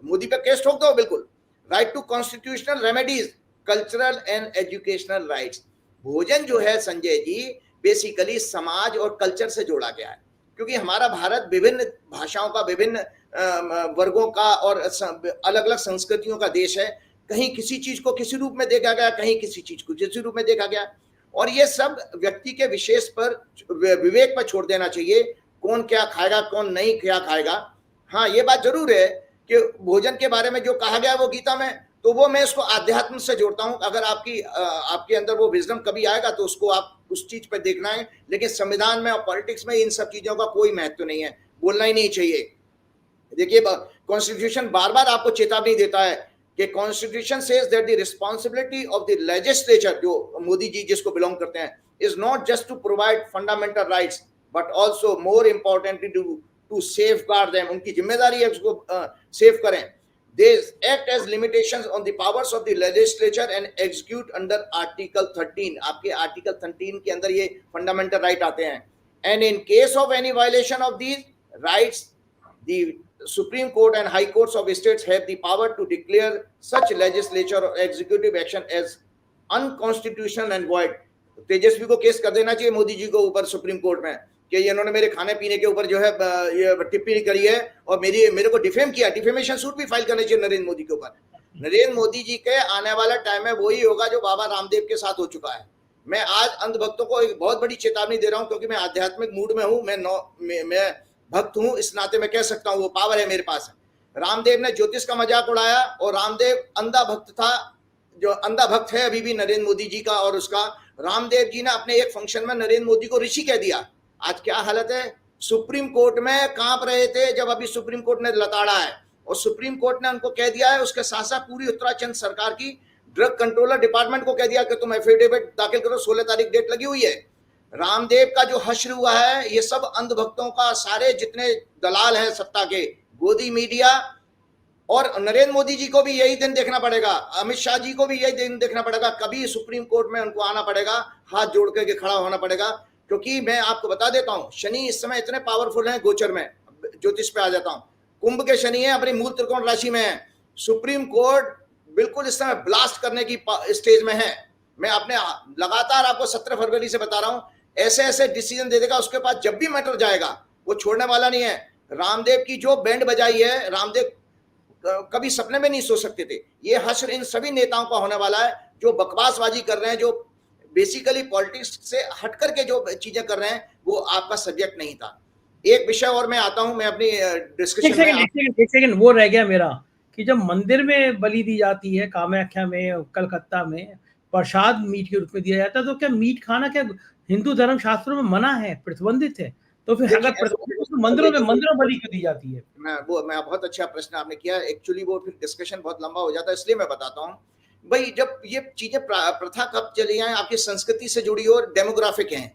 मोदी पे केस ठोक दो बिल्कुल। Right to constitutional remedies, cultural and educational rights. भोजन जो है संजय जी, बेसिकली समाज और कल्चर से जोड़ा गया है, क्योंकि हमारा भारत विभिन्न भाषाओं का, विभिन्न वर्गों का और अलग अलग संस्कृतियों का देश है। कहीं किसी चीज को किसी रूप में देखा गया, कहीं किसी चीज को किसी रूप में देखा गया, और ये सब व्यक्ति के विशेष पर, विवेक पर छोड़ देना चाहिए, कौन क्या खाएगा, कौन नहीं क्या खाएगा। हाँ, ये बात जरूर है कि भोजन के बारे में जो कहा गया वो गीता में, तो वो मैं उसको आध्यात्म से जोड़ता हूं। अगर आपके अंदर वो विजडम कभी आएगा तो उसको आप उस चीज पर देखना है, लेकिन संविधान में और पॉलिटिक्स में इन सब चीजों का कोई महत्व नहीं है, बोलना ही नहीं चाहिए। देखिए, कॉन्स्टिट्यूशन बार बार आपको चेतावनी देता है कि constitution says that the responsibility of the legislature, जो मोदी जी जिसको बिलोंग करते हैं, is not just to provide fundamental rights but also more importantly to safeguard them. उनकी जिम्मेदारी है उसको सेफ करें। They act as limitations on the powers of the legislature and execute under Article 13. आपके Article 13 के अंदर ये fundamental right आते हैं। And in case of any violation of these rights, the Supreme Court and High Courts of states have the power to declare such legislature or executive action as unconstitutional and void. तेजस्वी को case कर देना चाहिए मोदी जी को ऊपर supreme court में कि इन्होंने मेरे खाने पीने के ऊपर जो है ये टिप्पणी करी है और मेरे को डिफेम किया। डिफेमेशन सूट भी फाइल करना चाहिए नरेंद्र मोदी के ऊपर। नरेंद्र मोदी जी के आने वाला टाइम में वही होगा जो बाबा रामदेव के साथ हो चुका है। मैं आज अंधभक्तों को एक बहुत बड़ी चेतावनी दे रहा हूं, क्योंकि मैं आध्यात्मिक मूड में हूं, मैं भक्त हूं, इस नाते मैं कह सकता हूं वो पावर है मेरे पास। रामदेव ने ज्योतिष का मजाक उड़ाया और रामदेव अंधा भक्त था, जो अंधा भक्त है अभी भी नरेंद्र मोदी जी का और उसका। रामदेव जी ने अपने एक फंक्शन में नरेंद्र मोदी को ऋषि कह दिया। आज क्या हालत है? सुप्रीम कोर्ट में कांप रहे थे जब अभी सुप्रीम कोर्ट ने लताड़ा है, और सुप्रीम कोर्ट ने उनको कह दिया है, उसके साथ साथ पूरी उत्तराखंड सरकार की ड्रग कंट्रोलर डिपार्टमेंट को कह दिया कि तुम एफिडेविट दाखिल करो, 16 तारीख डेट लगी हुई है। रामदेव का जो हश्र हुआ है, ये सब अंधभक्तों का, सारे जितने दलाल हैं सत्ता के, गोदी मीडिया, और नरेंद्र मोदी जी को भी यही दिन देखना पड़ेगा, अमित शाह जी को भी यही दिन देखना पड़ेगा। कभी सुप्रीम कोर्ट में उनको आना पड़ेगा, हाथ जोड़ करके खड़ा होना पड़ेगा, क्योंकि मैं आपको बता देता हूं, शनि इस समय इतने पावरफुल हैं गोचर में। ज्योतिष पे आ जाता हूं, कुंभ के शनि है, अपनी मूल त्रिकोण राशि में है। सुप्रीम कोर्ट बिल्कुल इस समय ब्लास्ट करने की स्टेज में है। मैं अपने लगातार आपको 17 फरवरी से बता रहा हूं, ऐसे ऐसे डिसीजन दे देगा, उसके पास जब भी मैटर जाएगा वो छोड़ने वाला नहीं है। रामदेव की जो बैंड बजाई है, रामदेव कभी सपने में नहीं सोच सकते थे। ये हश्र इन सभी नेताओं का होने वाला है जो बकवासबाजी कर रहे हैं, जो बेसिकली पॉलिटिक्स से हट करके जो चीजें कर रहे हैं, वो आपका सब्जेक्ट नहीं था। एक विषय और मैं आता हूं, मैं अपनी डिस्कशन में एक सेकंड वो रह गया मेरा कि जब मंदिर में बलि दी जाती है कामाख्या में, कलकत्ता में प्रसाद मीट के रूप में दिया जाता है, तो क्या मीट खाना क्या हिंदू धर्म शास्त्रों में मना है, प्रतिबंधित है? तो फिर अगर देखिए प्रतिबंधित है तो मंदिरों बलि क्यों दी जाती है? मैं बहुत अच्छा प्रश्न आपने किया। एक्चुअली वो फिर डिस्कशन बहुत लंबा हो जाता है, इसलिए मैं बताता हूँ। भाई जब ये चीजें प्रथा कब चली आए, आपकी संस्कृति से जुड़ी और डेमोग्राफिक हैं।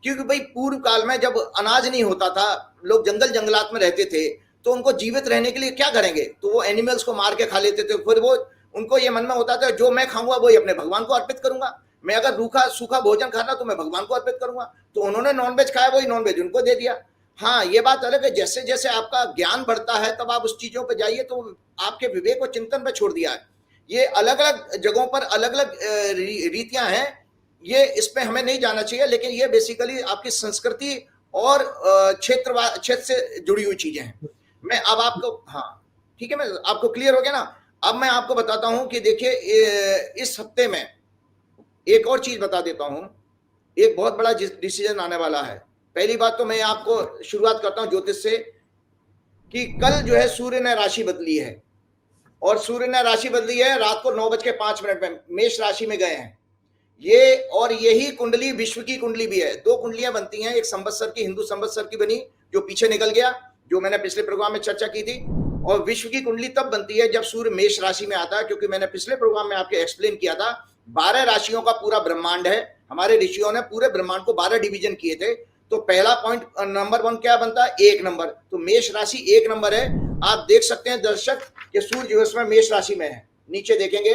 क्योंकि भाई पूर्व काल में जब अनाज नहीं होता था, लोग जंगल जंगलात में रहते थे, तो उनको जीवित रहने के लिए क्या करेंगे, तो वो एनिमल्स को मार के खा लेते थे। फिर वो उनको ये मन में होता था जो मैं खाऊंगा वही अपने भगवान को अर्पित करूंगा, मैं अगर रूखा सूखा भोजन खाना तो मैं भगवान को अर्पित करूंगा। तो उन्होंने नॉनवेज खाया, वही नॉनवेज उनको दे दिया। हाँ, ये बात अलग है, जैसे जैसे आपका ज्ञान बढ़ता है तब आप उस चीजों पे जाइए, तो आपके विवेक और चिंतन पे छोड़ दिया है। ये अलग अलग जगहों पर अलग अलग रीतियां हैं, ये इस पे हमें नहीं जाना चाहिए, लेकिन ये बेसिकली आपकी संस्कृति और क्षेत्र से जुड़ी हुई चीजें हैं। मैं अब आपको, हाँ ठीक है, मैं आपको क्लियर हो गया ना। अब मैं आपको बताता हूं कि देखिए इस हफ्ते में एक और चीज बता देता हूं, एक बहुत बड़ा डिसीजन आने वाला है। पहली बात तो मैं आपको शुरुआत करता हूं ज्योतिष से, कि कल जो है सूर्य ने राशि बदली है, और सूर्य ने राशि बदली है रात को 9:05 में मेष राशि में गए हैं ये। और यही कुंडली विश्व की कुंडली भी है। दो कुंडलियां बनती हैं, एक संवत्सर की, हिंदू संवत्सर की बनी, जो पीछे निकल गया, जो मैंने पिछले प्रोग्राम में चर्चा की थी। और विश्व की कुंडली तब बनती है जब सूर्य मेष राशि में आता है, क्योंकि मैंने पिछले प्रोग्राम में आपको एक्सप्लेन किया था 12 राशियों का पूरा ब्रह्मांड है। हमारे ऋषियों ने पूरे ब्रह्मांड को 12 डिवीजन किए थे। तो पहला पॉइंट नंबर 1 क्या बनता है, 1 नंबर। तो मेष राशि 1 नंबर है। आप देख सकते हैं दर्शक कि सूर्य जो है इसमें मेष राशि में है, नीचे देखेंगे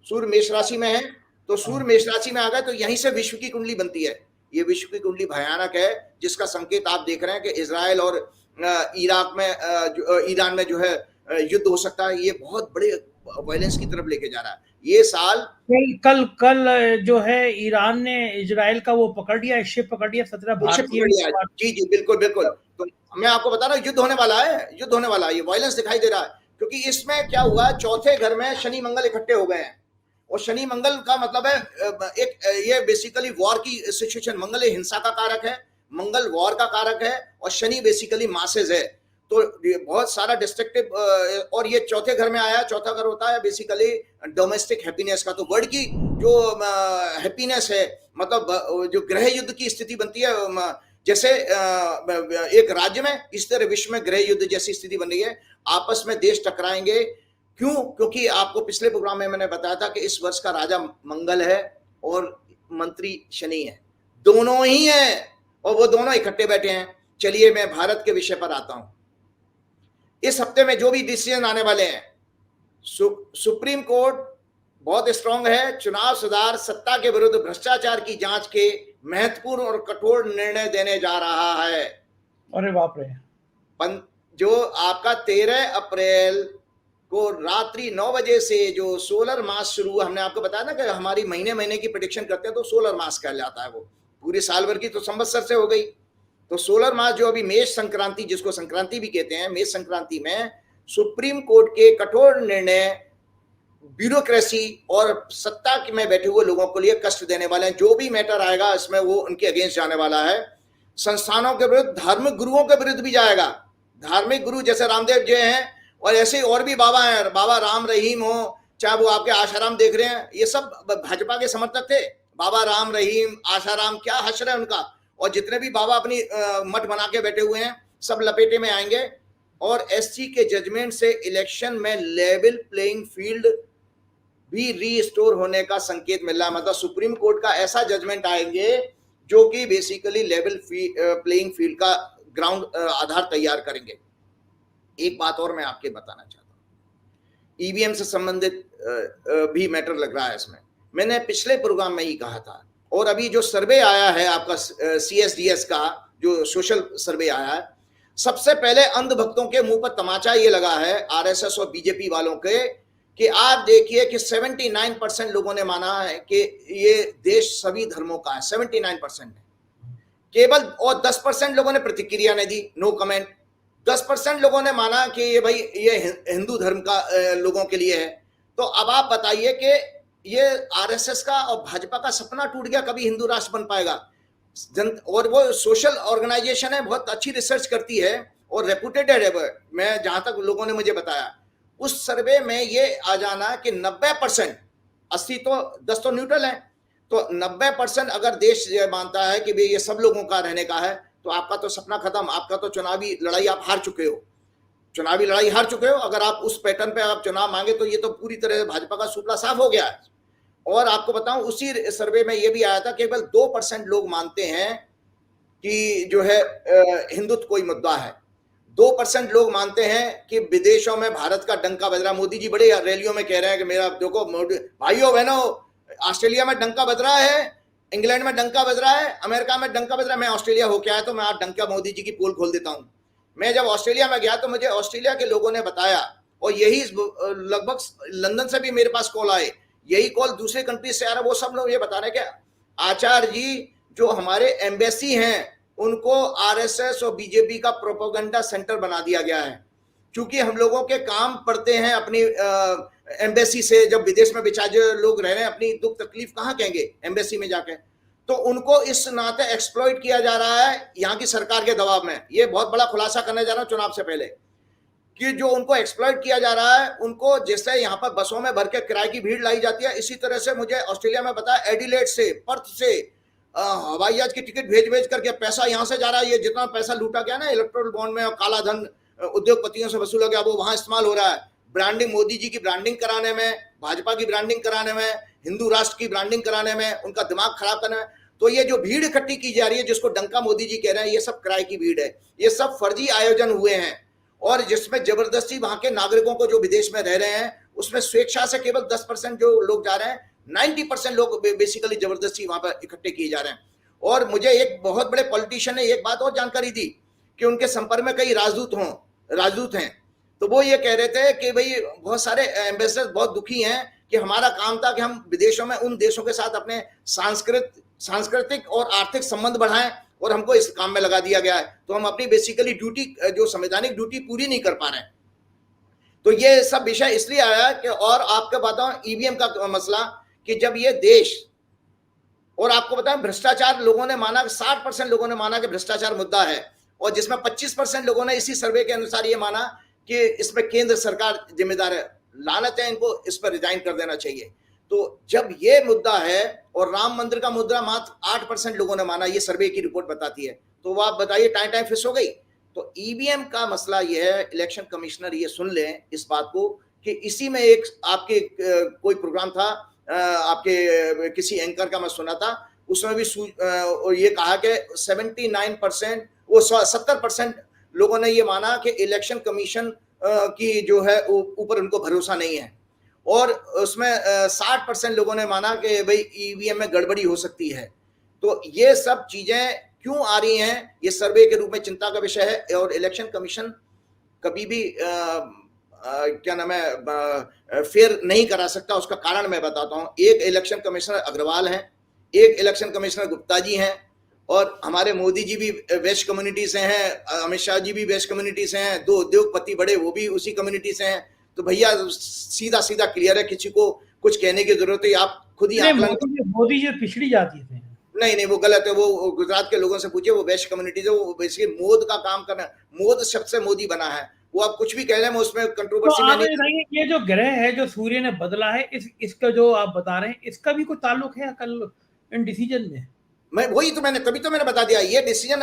सूर्य मेष राशि में है। तो सूर्य मेष राशि में आ गए, तो यहीं से विश्व की कुंडली बनती है। ये विश्व की कुंडली भयानक है, जिसका संकेत आप देख रहे हैं कि इजराइल और इराक में ईरान में जो है युद्ध हो सकता है। ये बहुत बड़े वायलेंस की तरफ लेके जा रहा है ये साल। कल कल जो है ईरान ने इजराइल का वो पकड़ लिया, शिप पकड़ लिया, 17 भारतीय। जी जी बिल्कुल बिल्कुल। तो मैं आपको बता रहा हूँ युद्ध होने वाला है, युद्ध होने वाला है। ये वायलेंस दिखाई दे रहा है, क्योंकि इसमें क्या हुआ, चौथे घर में शनि मंगल इकट्ठे हो गए हैं। और शनि मंगल का मतलब है एक, ये बेसिकली वॉर की सिचुएशन। मंगल हिंसा का कारक है, मंगल वॉर का कारक है, और शनि बेसिकली मासेज है। तो बहुत सारा डिस्ट्रक्टिव, और ये चौथे घर में आया। चौथा घर होता है बेसिकली डोमेस्टिक हैप्पीनेस का। तो वर्ल्ड की जो हैप्पीनेस है, मतलब जो ग्रह युद्ध की स्थिति बनती है, जैसे एक राज्य में, इस तरह विश्व में ग्रह युद्ध जैसी स्थिति बन रही है। आपस में देश टकराएंगे। क्यों? क्योंकि आपको पिछले प्रोग्राम में मैंने बताया था कि इस वर्ष का राजा मंगल है और मंत्री शनि है, दोनों ही हैं, और वो दोनों इकट्ठे बैठे हैं। चलिए मैं भारत के विषय पर आता हूं। इस हफ्ते में जो भी डिसीजन आने वाले हैं, सुप्रीम कोर्ट बहुत स्ट्रांग है। चुनाव सुधार, सत्ता के विरुद्ध भ्रष्टाचार की जांच के महत्वपूर्ण और कठोर निर्णय देने जा रहा है। अरे बाप रे। जो आपका 13 अप्रैल को रात्रि 9 बजे से जो सोलर मास शुरू, हमने आपको बताया ना कि हमारी महीने महीने की प्रेडिक्शन करते हैं, तो सोलर मास कहलाता है। वो पूरी साल भर की तो संवत्सर से हो गई। तो सोलर मास जो अभी मेष संक्रांति, जिसको संक्रांति भी कहते हैं, मेष संक्रांति में सुप्रीम कोर्ट के कठोर निर्णय ब्यूरोक्रेसी और सत्ता में बैठे हुए लोगों के लिए कष्ट देने वाले हैं। जो भी मैटर आएगा इसमें वो उनके अगेंस्ट जाने वाला है। संस्थानों के विरुद्ध, धार्मिक गुरुओं के विरुद्ध भी जाएगा। धार्मिक गुरु जैसे रामदेव जी हैं, और ऐसे और भी बाबा हैं, बाबा राम रहीम हो, चाहे वो आपके आशाराम देख रहे हैं, ये सब भाजपा के समर्थक थे। बाबा राम रहीम, आशाराम, क्या हश्र है उनका। और जितने भी बाबा अपनी मठ बना के बैठे हुए हैं, सब लपेटे में आएंगे। और एससी के जजमेंट से इलेक्शन में लेवल प्लेइंग फील्ड भी रीस्टोर होने का संकेत मिल रहा है। मतलब सुप्रीम कोर्ट का ऐसा जजमेंट आएंगे जो कि बेसिकली लेवल प्लेइंग फील्ड का ग्राउंड आधार तैयार करेंगे। एक बात और मैं आपके बताना चाहता हूं, ईवीएम से संबंधित भी मैटर लग रहा है इसमें। मैंने पिछले प्रोग्राम में ही कहा था, और अभी जो सर्वे आया है आपका CSDS का, जो सोशल सर्वे आया है, सबसे पहले अंध भक्तों के मुंह पर तमाचा ये लगा है, RSS और बीजेपी वालों के, कि आप देखिए कि 79% लोगों ने माना है कि ये देश सभी धर्मों का है। 79% है केवल, और 10% लोगों ने प्रतिक्रिया नहीं दी, नो कमेंट। 10% लोगों ने माना कि ये भाई ये हिंदू धर्म का लोगों के लिए है। तो अब आप बताइए कि ये RSS का और भाजपा का सपना टूट गया, कभी हिंदू राष्ट्र बन पाएगा। और वो सोशल ऑर्गेनाइजेशन है, बहुत अच्छी रिसर्च करती है और रेपुटेड है। मैं जहां तक लोगों ने मुझे बताया, उस सर्वे में ये आ जाना कि 90%, 80 तो 10 तो न्यूट्रल है, तो 90% अगर देश ये मानता है कि भाई ये सब लोगों का रहने का है, तो आपका तो सपना खत्म, आपका तो चुनावी लड़ाई आप हार चुके हो, चुनावी लड़ाई हार चुके हो। अगर आप उस पैटर्न पे आप चुनाव मांगे तो ये तो पूरी तरह भाजपा का सुपड़ा साफ हो गया है। और आपको बताऊं, उसी सर्वे में ये भी आया था केवल 2% लोग मानते हैं कि जो है हिंदुत्व कोई मुद्दा है। 2% लोग मानते हैं कि विदेशों में भारत का डंका बज रहा। मोदी जी बड़े रैलियों में कह रहे हैं कि मेरा देखो भाइयों बहनों, ऑस्ट्रेलिया में डंका बज रहा है, इंग्लैंड में डंका बज रहा है, अमेरिका में डंका बज रहा है। मैं ऑस्ट्रेलिया होके आया तो मैं आज डंका मोदी जी की पोल खोल देता हूं। मैं जब ऑस्ट्रेलिया में गया तो मुझे ऑस्ट्रेलिया के लोगों ने बताया, और यही लगभग लंदन से भी मेरे पास कॉल आए, यही कॉल दूसरे कंट्री से आ रहा, वो सब लोग ये बता रहे हैं कि आचार्य जी जो हमारे एम्बेसी हैं उनको आरएसएस और बीजेपी का प्रोपेगेंडा सेंटर बना दिया गया है, क्योंकि हम लोगों के काम पड़ते हैं अपनी एम्बेसी से। जब विदेश में बेचारे लोग रह रहे हैं, अपनी दुख तकलीफ कहाँ कहेंगे एम्बेसी में जाके, तो उनको इस नाते एक्सप्लॉइट किया जा रहा है यहाँ की सरकार के दबाव में। ये बहुत बड़ा खुलासा करने जा रहा हूँ चुनाव से पहले, कि जो उनको एक्सप्लॉइट किया जा रहा है, उनको जैसे यहाँ पर बसों में भर के किराए की भीड़ लाई जाती है, इसी तरह से मुझे ऑस्ट्रेलिया में पता है एडिलेड से, पर्थ से हवाई जहाज की टिकट भेज भेज करके पैसा यहाँ से जा रहा है। ये जितना पैसा लूटा गया ना इलेक्ट्रोल बॉन्ड में और काला धन उद्योगपतियों से वसूला गया, वो वहां इस्तेमाल हो रहा है ब्रांडिंग, मोदी जी की ब्रांडिंग कराने में, भाजपा की ब्रांडिंग कराने में, हिंदू राष्ट्र की ब्रांडिंग कराने में, उनका दिमाग खराब करने में। तो ये जो भीड़ इकट्ठी की जा रही है, जिसको डंका मोदी जी कह रहे हैं, ये सब किराए की भीड़ है, ये सब फर्जी आयोजन हुए हैं, और जिसमें जबरदस्ती वहां के नागरिकों को जो विदेश में रह रहे हैं, उसमें स्वेच्छा से केवल 10% जो लोग जा रहे हैं, 90% लोग बेसिकली जबरदस्ती वहां पर इकट्ठे किए जा रहे हैं। और मुझे एक बहुत बड़े पॉलिटिशियन ने एक बात और जानकारी दी कि उनके संपर्क में कई राजदूत हैं, तो वो ये कह रहे थे कि भाई बहुत सारे एम्बेसडर बहुत दुखी हैं कि हमारा काम था कि हम विदेशों में उन देशों के साथ अपने सांस्कृतिक और आर्थिक संबंध बढ़ाएं, और हमको इस काम में लगा दिया गया है, तो हम अपनी बेसिकली ड्यूटी, जो संवैधानिक ड्यूटी पूरी नहीं कर पा रहे हैं। तो ये सब विषय इसलिए आया कि, और आपको बताऊं ईवीएम का मसला, कि जब ये देश, और आपको बताएं भ्रष्टाचार लोगों ने माना, 60% लोगों ने माना कि भ्रष्टाचार मुद्दा है, और जिसमें 25% लोगों ने इसी सर्वे के अनुसार ये माना कि इसमें केंद्र सरकार जिम्मेदार है। लानत है, इनको इस पर रिजाइन कर देना चाहिए। तो जब ये मुद्दा है, और राम मंदिर का मुद्दा मात्र 8% लोगों ने माना, ये सर्वे की रिपोर्ट बताती है, तो वो आप बताइए टाइम फिस हो गई। तो ईवीएम का मसला ये है, इलेक्शन कमिश्नर ये सुन लें इस बात को, कि इसी में एक आपके कोई प्रोग्राम था, आपके किसी एंकर का मैं सुना था, उसमें भी ये कहा कि 79%, वो 70% लोगों ने ये माना कि इलेक्शन कमीशन की जो है ऊपर उनको भरोसा नहीं है, और उसमें 60% लोगों ने माना कि भाई ईवीएम में गड़बड़ी हो सकती है। तो ये सब चीजें क्यों आ रही हैं, ये सर्वे के रूप में चिंता का विषय है। और इलेक्शन कमीशन कभी भी क्या नाम है फेयर नहीं करा सकता। उसका कारण मैं बताता हूं। एक इलेक्शन कमिश्नर अग्रवाल हैं, एक इलेक्शन कमिश्नर गुप्ता जी हैं, और हमारे मोदी जी भी वेस्ट कम्युनिटी से हैं, अमित शाह जी भी वेस्ट कम्युनिटी से हैं, 2 उद्योगपति बड़े वो भी उसी कम्युनिटी से हैं। तो भैया सीधा सीधा क्लियर है, किसी को कुछ कहने की जरूरत है, आप खुद ही मोदी जी पिछड़ी जाती थे। नहीं, वो गलत है। वो गुजरात के लोगों से पूछिए, वो वेस्ट कम्युनिटी से, वो बेसिकली मोद का काम करना, मोद शब्द से मोदी बना है। वो आप कुछ भी कह रहे हैं, उसमें कंट्रोवर्सी में नहीं। ये जो ग्रह है जो सूर्य ने बदला है, इसका जो आप बता रहे हैं, इसका भी कोई ताल्लुक है कल इन डिसीजन में? मैं वही तो तभी तो मैंने बता दिया, ये डिसीजन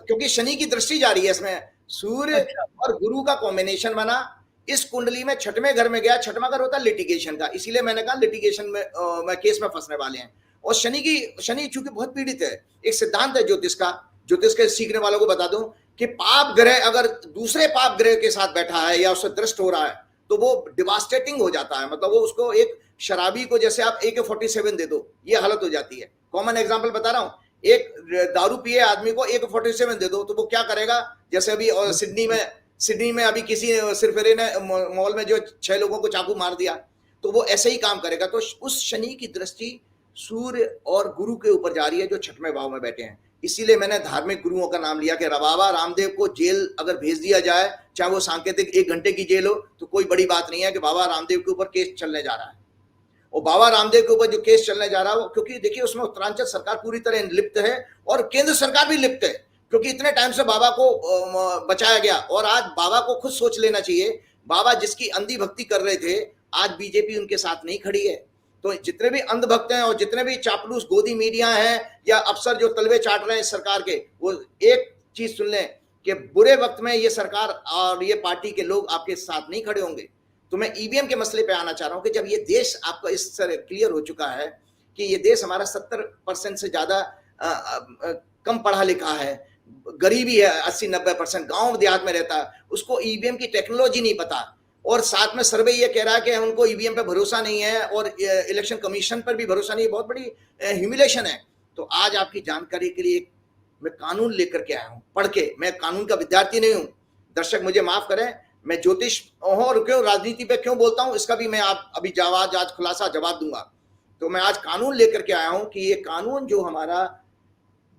क्योंकि शनि की दृष्टि जा रही है इसमें, सूर्य और गुरु का कॉम्बिनेशन बना। इस कुंडली में 6वें घर में गया, 6वां घर होता है लिटिगेशन का, इसीलिए मैंने कहा लिटिगेशन में केस में फंसने वाले हैं। और शनि चूंकि बहुत पीड़ित है, एक सिद्धांत है ज्योतिष के सीखने वालों को बता दूं कि पाप ग्रह अगर दूसरे पाप ग्रह के साथ बैठा है या उससे दृष्ट हो रहा है, तो वो डिवास्टेटिंग हो जाता है। मतलब वो उसको, एक शराबी को जैसे आप AK-47 दे दो, ये हालत हो जाती है। कॉमन एग्जांपल बता रहा हूं, एक दारू पिए आदमी को AK-47 दे दो, तो वो क्या करेगा? जैसे अभी सिडनी में अभी किसी सिरफिरे ने मॉल में जो 6 लोगों को चाकू मार दिया, तो वो ऐसे ही काम करेगा। तो उस शनि की दृष्टि सूर्य और गुरु के ऊपर जा रही है, जो 6वें भाव में बैठे हैं। इसीलिए मैंने धार्मिक गुरुओं का नाम लिया कि बाबा रामदेव को जेल अगर भेज दिया जाए, चाहे वो सांकेतिक 1 घंटे की जेल हो, तो कोई बड़ी बात नहीं है कि बाबा रामदेव के ऊपर केस चलने जा रहा है। और बाबा रामदेव के ऊपर जो केस चलने जा रहा है, क्योंकि देखिए उसमें उत्तरांचल सरकार पूरी तरह लिप्त है और केंद्र सरकार भी लिप्त है, क्योंकि इतने टाइम से बाबा को बचाया गया। और आज बाबा को खुद सोच लेना चाहिए, बाबा जिसकी अंधी भक्ति कर रहे थे, आज बीजेपी उनके साथ नहीं खड़ी है। तो जितने भी अंधभक्त हैं और जितने भी चापलूस गोदी मीडिया हैं या अफसर जो तलवे चाट रहे हैं सरकार के, वो एक चीज सुन लें कि बुरे वक्त में ये सरकार और ये पार्टी के लोग आपके साथ नहीं खड़े होंगे। तो मैं ईवीएम के मसले पे आना चाह रहा हूं कि जब ये देश आपका इस तरह क्लियर हो चुका है कि ये देश हमारा 70% से ज्यादा कम पढ़ा लिखा है, गरीबी है 80-90%, गांव देहात में रहता है, उसको ईवीएम की टेक्नोलॉजी नहीं पता, और साथ में सर्वे ये कह रहा है कि उनको ईवीएम पे भरोसा नहीं है और इलेक्शन कमीशन पर भी भरोसा नहीं है। बहुत बड़ी ह्यूमिलेशन है। तो आज आपकी जानकारी के लिए मैं कानून लेकर के आया हूं, पढ़ के। मैं कानून का विद्यार्थी नहीं हूं, दर्शक मुझे माफ करें, मैं ज्योतिष और क्यों राजनीति पे क्यों बोलता हूं इसका भी मैं आप अभी आज खुलासा जवाब दूंगा। तो मैं आज कानून लेकर के आया हूं कि ये कानून जो हमारा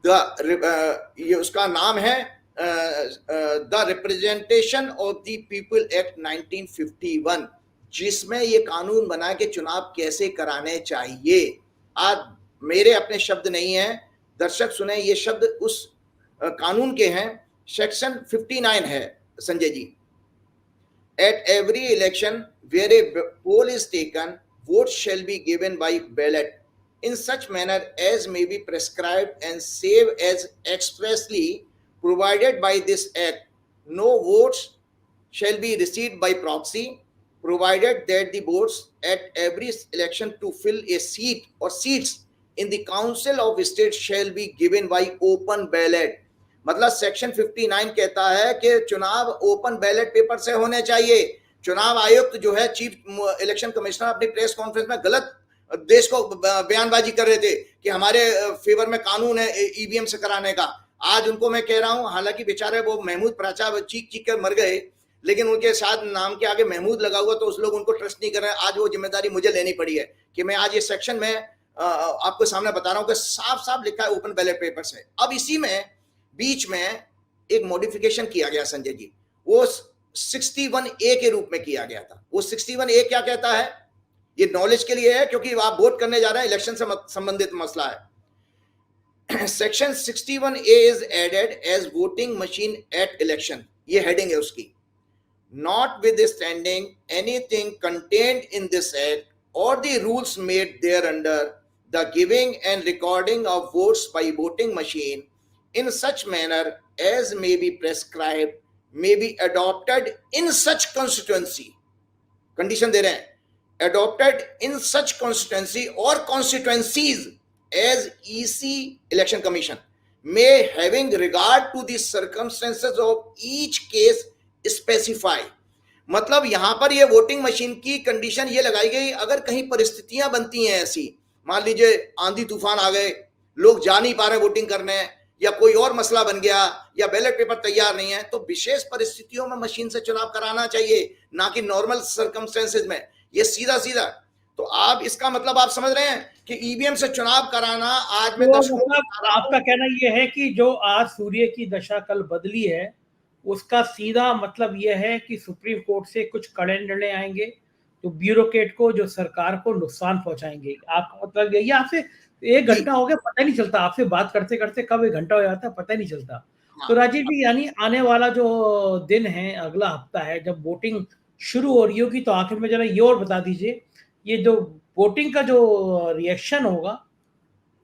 ये उसका नाम है the representation of the people act 1951, जिसमें ये कानून बना के चुनाव कैसे कराने चाहिए। आज मेरे अपने शब्द नहीं है, दर्शक सुने, ये शब्द उस कानून के हैं। सेक्शन 59 है Sanjay ji, at every election where a poll is taken, vote shall be given by ballot in such manner as may be prescribed and save as expressly provided by this act. No votes shall be received by proxy, provided that the votes at every election to fill a seat or seats in the council of state shall be given by open ballot. मतलब section 59 कहता है कि चुनाव open ballot paper से होने चाहिए। चुनाव आयुक्त जो है, चीफ इलेक्शन कमिश्नर, अपनी प्रेस कॉन्फ्रेंस में गलत देश को बयानबाजी कर रहे थे कि हमारे फेवर में कानून है ईवीएम से कराने का। आज उनको मैं कह रहा हूं, हालांकि बेचारे वो महमूद प्राचा चीख चीख कर मर गए, लेकिन उनके साथ नाम के आगे महमूद लगा हुआ, तो उस लोग उनको ट्रस्ट नहीं कर रहे हैं। आज वो जिम्मेदारी मुझे लेनी पड़ी है कि मैं आज ये सेक्शन में आपको सामने बता रहा हूं कि साफ साफ लिखा है ओपन बैलेट पेपर से। अब इसी में बीच में एक मॉडिफिकेशन किया गया संजय जी, वो 61A के रूप में किया गया था। वो 61A क्या कहता है, ये नॉलेज के लिए है क्योंकि आप वोट करने जा रहे हैं, इलेक्शन से संबंधित मसला है। Section 61A is added as voting machine at election, ये हेडिंग है उसकी। Notwithstanding anything contained in this act और the rules made thereunder the giving and recording of votes by voting machine in such manner as may be prescribed may be adopted in such constituency, condition दे रहे हैं, adopted in such constituency or constituencies as EC election commission may having regard to the circumstances of each case specify। मतलब यहां पर ये voting machine की condition ये लगाई गई, अगर कहीं परिस्थितियां बनती हैं ऐसी, मान लीजिए आंधी तूफान आ गए, लोग जा नहीं पा रहे वोटिंग करने, या कोई और मसला बन गया, या बैलेट पेपर तैयार नहीं है, तो विशेष परिस्थितियों में मशीन से चुनाव कराना चाहिए, ना कि नॉर्मल सर्कमस्टेंसेज में। ये सीधा सीधा, तो आप इसका मतलब आप समझ रहे हैं कि ईवीएम से चुनाव कराना आज में मतलब आपका कहना यह है कि जो आज सूर्य की दशा कल बदली है, उसका सीधा मतलब यह है कि सुप्रीम कोर्ट से कुछ कड़े निर्णय आएंगे तो ब्यूरोक्रेट को, जो सरकार को नुकसान पहुंचाएंगे। आपका मतलब यही, आपसे 1 घंटा हो गया पता नहीं चलता, आपसे बात करते करते कब 1 घंटा हो जाता है पता नहीं चलता। तो राजीव जी, यानी आने वाला जो दिन है, अगला हफ्ता है, जब वोटिंग शुरू हो रही होगी, तो आखिर में जरा ये और बता दीजिए, ये जो वोटिंग का जो रिएक्शन होगा,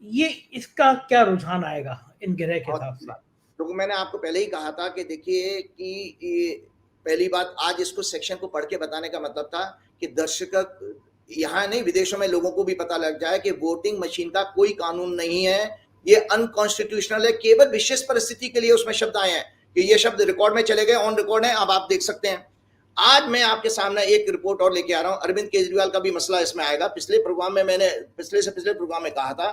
ये इसका क्या रुझान आएगा इन गिरह के हिसाब से? तो मैंने आपको पहले ही कहा था कि देखिए कि पहली बात, आज इसको सेक्शन को पढ़ के बताने का मतलब था कि दर्शक यहाँ नहीं, विदेशों में लोगों को भी पता लग जाए कि वोटिंग मशीन का कोई कानून नहीं है, ये अनकॉन्स्टिट्यूशनल है। केवल विशेष परिस्थिति के लिए उसमें शब्द आए हैं कि ये शब्द रिकॉर्ड में चले गए, ऑन रिकॉर्ड है, अब आप देख सकते हैं। आज मैं आपके सामने एक रिपोर्ट और लेके आ रहा हूं, अरविंद केजरीवाल का भी मसला इसमें आएगा। पिछले प्रोग्राम में मैंने पिछले प्रोग्राम में कहा था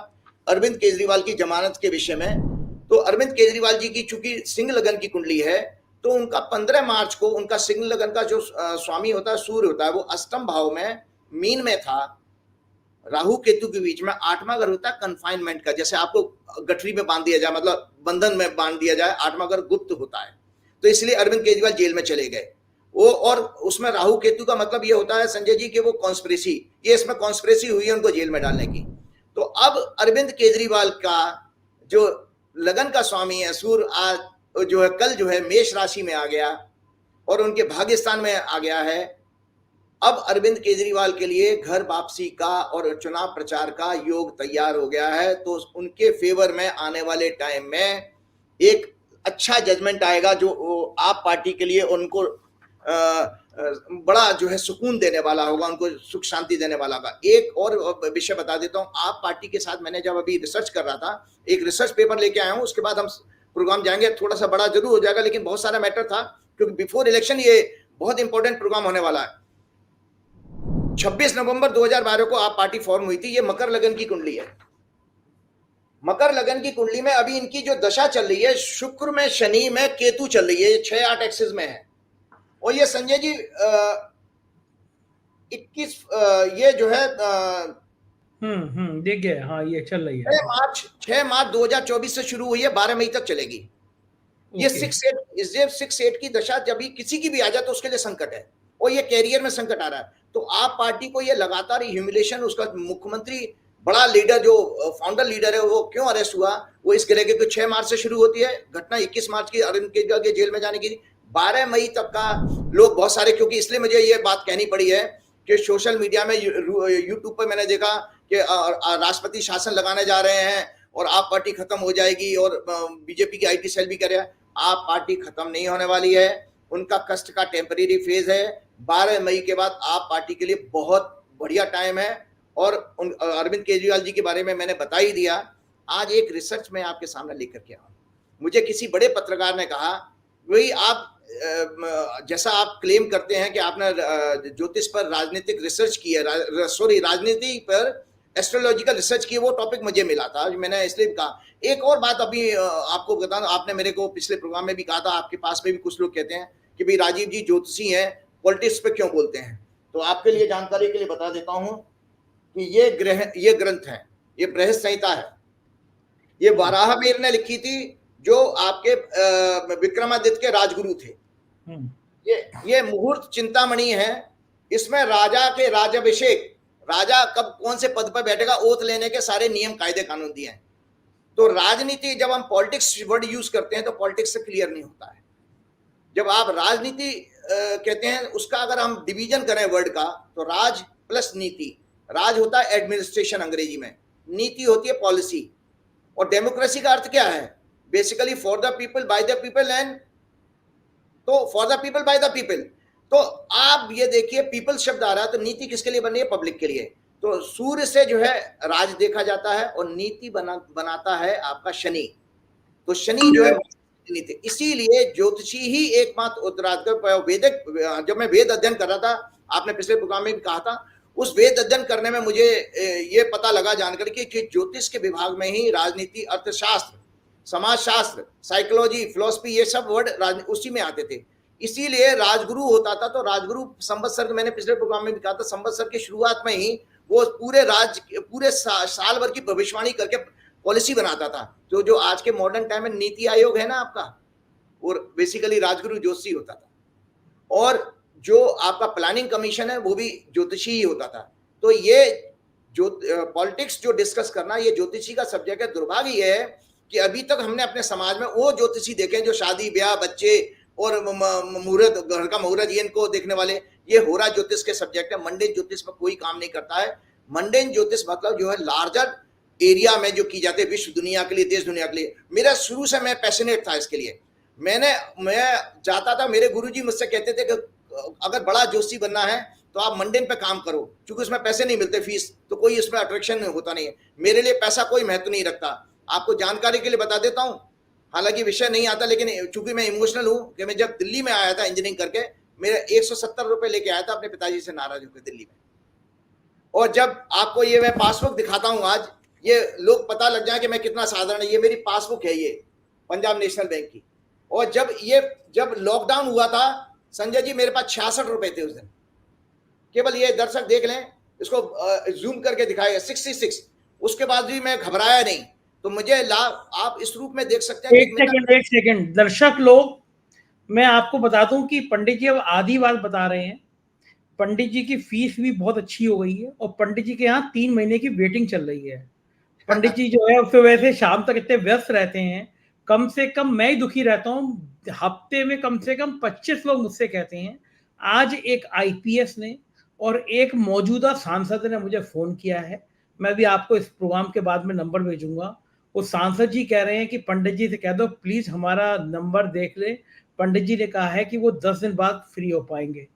अरविंद केजरीवाल की जमानत के विषय में। तो अरविंद केजरीवाल जी की चूंकि सिंह लगन की कुंडली है, तो उनका 15 मार्च को उनका सिंह लगन का जो स्वामी होता है, सूर्य होता है, वो अष्टम भाव में मीन में था, राहु केतु के बीच में। 8वां घर होता है कन्फाइनमेंट का, जैसे आपको गठरी में बांध दिया जाए, मतलब बंधन में बांध दिया जाए, 8वां घर गुप्त होता है। तो इसलिए अरविंद केजरीवाल जेल में चले गए। वो, और उसमें राहु केतु का मतलब ये होता है संजय जी कि वो कॉन्स्पिरेसी, ये इसमें कॉन्स्पिरेसी हुई है उनको जेल में डालने की। तो अब अरविंद केजरीवाल का जो लगन का स्वामी है सूर्य, आज जो है कल जो है मेष राशि में आ गया और उनके भाग्य स्थान में आ गया है। अब अरविंद केजरीवाल के लिए घर वापसी का और चुनाव प्रचार का योग तैयार हो गया है। तो उनके फेवर में आने वाले टाइम में एक अच्छा जजमेंट आएगा जो आप पार्टी के लिए उनको बड़ा जो है सुकून देने वाला होगा, उनको सुख शांति देने वाला होगा। एक और विषय बता देता हूं, आप पार्टी के साथ मैंने जब अभी रिसर्च कर रहा था, एक रिसर्च पेपर लेके आया हूं, उसके बाद हम प्रोग्राम जाएंगे, थोड़ा सा बड़ा जरूर हो जाएगा लेकिन बहुत सारा मैटर था, क्योंकि बिफोर इलेक्शन ये बहुत इंपॉर्टेंट प्रोग्राम होने वाला है। 26 नवंबर 2012 को आप पार्टी फॉर्म हुई थी। ये मकर लगन की कुंडली है। मकर लगन की कुंडली में अभी इनकी जो दशा चल रही है, शुक्र में, शनि में, केतु चल रही है, ये 6-8 एक्सिस में है। और ये संजय जी 21 ये जो है देख गए, हाँ ये चल रही है। 6 मार्च 2024 से शुरू हुई है, 12 मई तक चलेगी। ये 6-8 की दशा जब भी किसी की भी आ जाए तो उसके लिए संकट है, और ये कैरियर में संकट आ रहा है। तो आप पार्टी को ये लगातार ह्यूमिलेशन, उसका मुख्यमंत्री बड़ा लीडर जो फाउंडर लीडर है वो क्यों अरेस्ट हुआ, वो इस गिरे के 6 मार्च से शुरू होती है घटना, 21 मार्च की अरविंद केजरीवाल के जेल में जाने की, 12 मई तक का लोग बहुत सारे, क्योंकि इसलिए मुझे ये बात कहनी पड़ी है कि सोशल मीडिया में यूट्यूब पर मैंने देखा कि राष्ट्रपति शासन लगाने जा रहे हैं और आप पार्टी खत्म हो जाएगी, और बीजेपी की आईटी सेल भी करे। आप पार्टी खत्म नहीं होने वाली है, उनका कष्ट का टेम्परेरी फेज है। 12 मई के बाद आप पार्टी के लिए बहुत बढ़िया टाइम है। और अरविंद केजरीवाल जी के बारे में मैंने बता ही दिया। आज एक रिसर्च में आपके सामने लेकर के आया, मुझे किसी बड़े पत्रकार ने कहा, वही आप जैसा आप क्लेम करते हैं कि आपने ज्योतिष पर राजनीतिक रिसर्च की है, सॉरी राजनीति पर एस्ट्रोलॉजिकल रिसर्च की, वो टॉपिक मुझे मिला था, मैंने इसलिए कहा। एक और बात अभी आपको बता, आपने मेरे को पिछले प्रोग्राम में भी कहा था, आपके पास में भी कुछ लोग कहते हैं कि भाई राजीव जी ज्योतिषी हैं, पॉलिटिक्स पे क्यों बोलते हैं। तो आपके लिए जानकारी के लिए बता देता हूं कि ये ग्रंथ है, ये बृहस्पति संहिता है, ये वाराहमिहिर ने लिखी थी, जो आपके विक्रमादित्य के राजगुरु थे। ये मुहूर्त चिंतामणि है। इसमें राजा के राजाभिषेक, राजा कब कौन से पद पर बैठेगा, ओथ लेने के सारे नियम कायदे कानून दिए हैं। तो राजनीति, जब हम पॉलिटिक्स वर्ड यूज करते हैं तो पॉलिटिक्स से क्लियर नहीं होता है। जब आप राजनीति कहते हैं, उसका अगर हम डिवीजन करें वर्ड का, तो राज प्लस नीति, राज होता है एडमिनिस्ट्रेशन अंग्रेजी में, नीति होती है पॉलिसी। और डेमोक्रेसी का अर्थ क्या है, basically for the people by the people, and तो for the people by the people. तो आप ये देखिए पीपल शब्द आ रहा है, तो नीति किसके लिए बन रही है, पब्लिक के लिए। तो सूर्य से जो है राज देखा जाता है, और नीति बनाता है आपका शनि। तो शनि जो है नीति, इसीलिए ज्योतिषी ही एकमात्र उत्तराधिकार। वेदिक, जब मैं वेद अध्ययन कर रहा था, आपने पिछले प्रोग्राम में भी कहा था, उस वेद अध्ययन करने में मुझे ये पता लगा जानकर कि ज्योतिष के विभाग में ही राजनीति, अर्थशास्त्र, समाजशास्त्र, साइकोलॉजी, फिलोसफी, ये सब वर्ड उसी में आते थे। इसीलिए राजगुरु होता था। तो राजगुरु संवत्सर, मैंने पिछले प्रोग्राम में भी कहा था, संवत्सर की शुरुआत में ही वो पूरे साल भर की भविष्यवाणी करके पॉलिसी बनाता था। जो आज के मॉडर्न टाइम में नीति आयोग है ना आपका, और बेसिकली राजगुरु ज्योतिषी होता था। और जो आपका प्लानिंग कमीशन है वो भी ज्योतिषी ही होता था। तो ये जो पॉलिटिक्स जो डिस्कस करना, ये ज्योतिषी का सब्जेक्ट है। दुर्भाग्य ये है कि अभी तक हमने अपने समाज में वो ज्योतिषी देखे जो शादी ब्याह, बच्चे और मुहूर्त, घर का मुहूर्त, ये इनको देखने वाले, ये होरा ज्योतिष के सब्जेक्ट है। मंडेन ज्योतिष में कोई काम नहीं करता है। मंडेन ज्योतिष मतलब जो है लार्जर एरिया में जो की जाती है, विश्व दुनिया के लिए, देश दुनिया के लिए। मेरा शुरू से मैं पैशनेट था इसके लिए। मैं चाहता था, मेरे गुरुजी मुझसे कहते थे कि अगर बड़ा ज्योतिषी बनना है तो आप मंडेन पे काम करो, क्योंकि उसमें पैसे नहीं मिलते, फीस, तो कोई इसमें अट्रैक्शन होता नहीं है। मेरे लिए पैसा कोई महत्व नहीं रखता। आपको जानकारी के लिए बता देता हूँ, हालांकि विषय नहीं आता, लेकिन चूंकि मैं इमोशनल हूँ कि मैं जब दिल्ली में आया था इंजीनियरिंग करके, मेरे 170 रुपए लेके आया था अपने पिताजी से नाराज होकर दिल्ली में। और जब आपको ये मैं पासबुक दिखाता हूँ आज, ये लोग पता लग जाए कि मैं कितना साधारण है। ये मेरी पासबुक है, ये पंजाब नेशनल बैंक की। और जब लॉकडाउन हुआ था संजय जी, मेरे पास 66 रुपए थे उस दिन। केवल ये दर्शक देख लें, इसको जूम करके दिखाएगा, 66। उसके बाद भी मैं घबराया नहीं। तो मुझे लाभ आप इस रूप में देख सकते हैं। एक सेकंड दर्शक लोग, मैं आपको बता दूं कि पंडित जी अब आधी बात बता रहे हैं। पंडित जी की फीस भी बहुत अच्छी हो गई है और पंडित जी के यहाँ 3 महीने की वेटिंग चल रही है। पंडित जी जो है सुबह से शाम तक इतने व्यस्त रहते हैं, कम से कम मैं ही दुखी रहता हूँ, हफ्ते में कम से कम 25 लोग मुझसे कहते हैं। आज एक आईपीएस ने और एक मौजूदा सांसद ने मुझे फ़ोन किया है, मैं भी आपको इस प्रोग्राम के बाद में नंबर भेजूँगा। वो सांसद जी कह रहे हैं कि पंडित जी से कह दो प्लीज़ हमारा नंबर देख लें, पंडित जी ने कहा है कि वो 10 दिन बाद फ्री हो पाएँगे।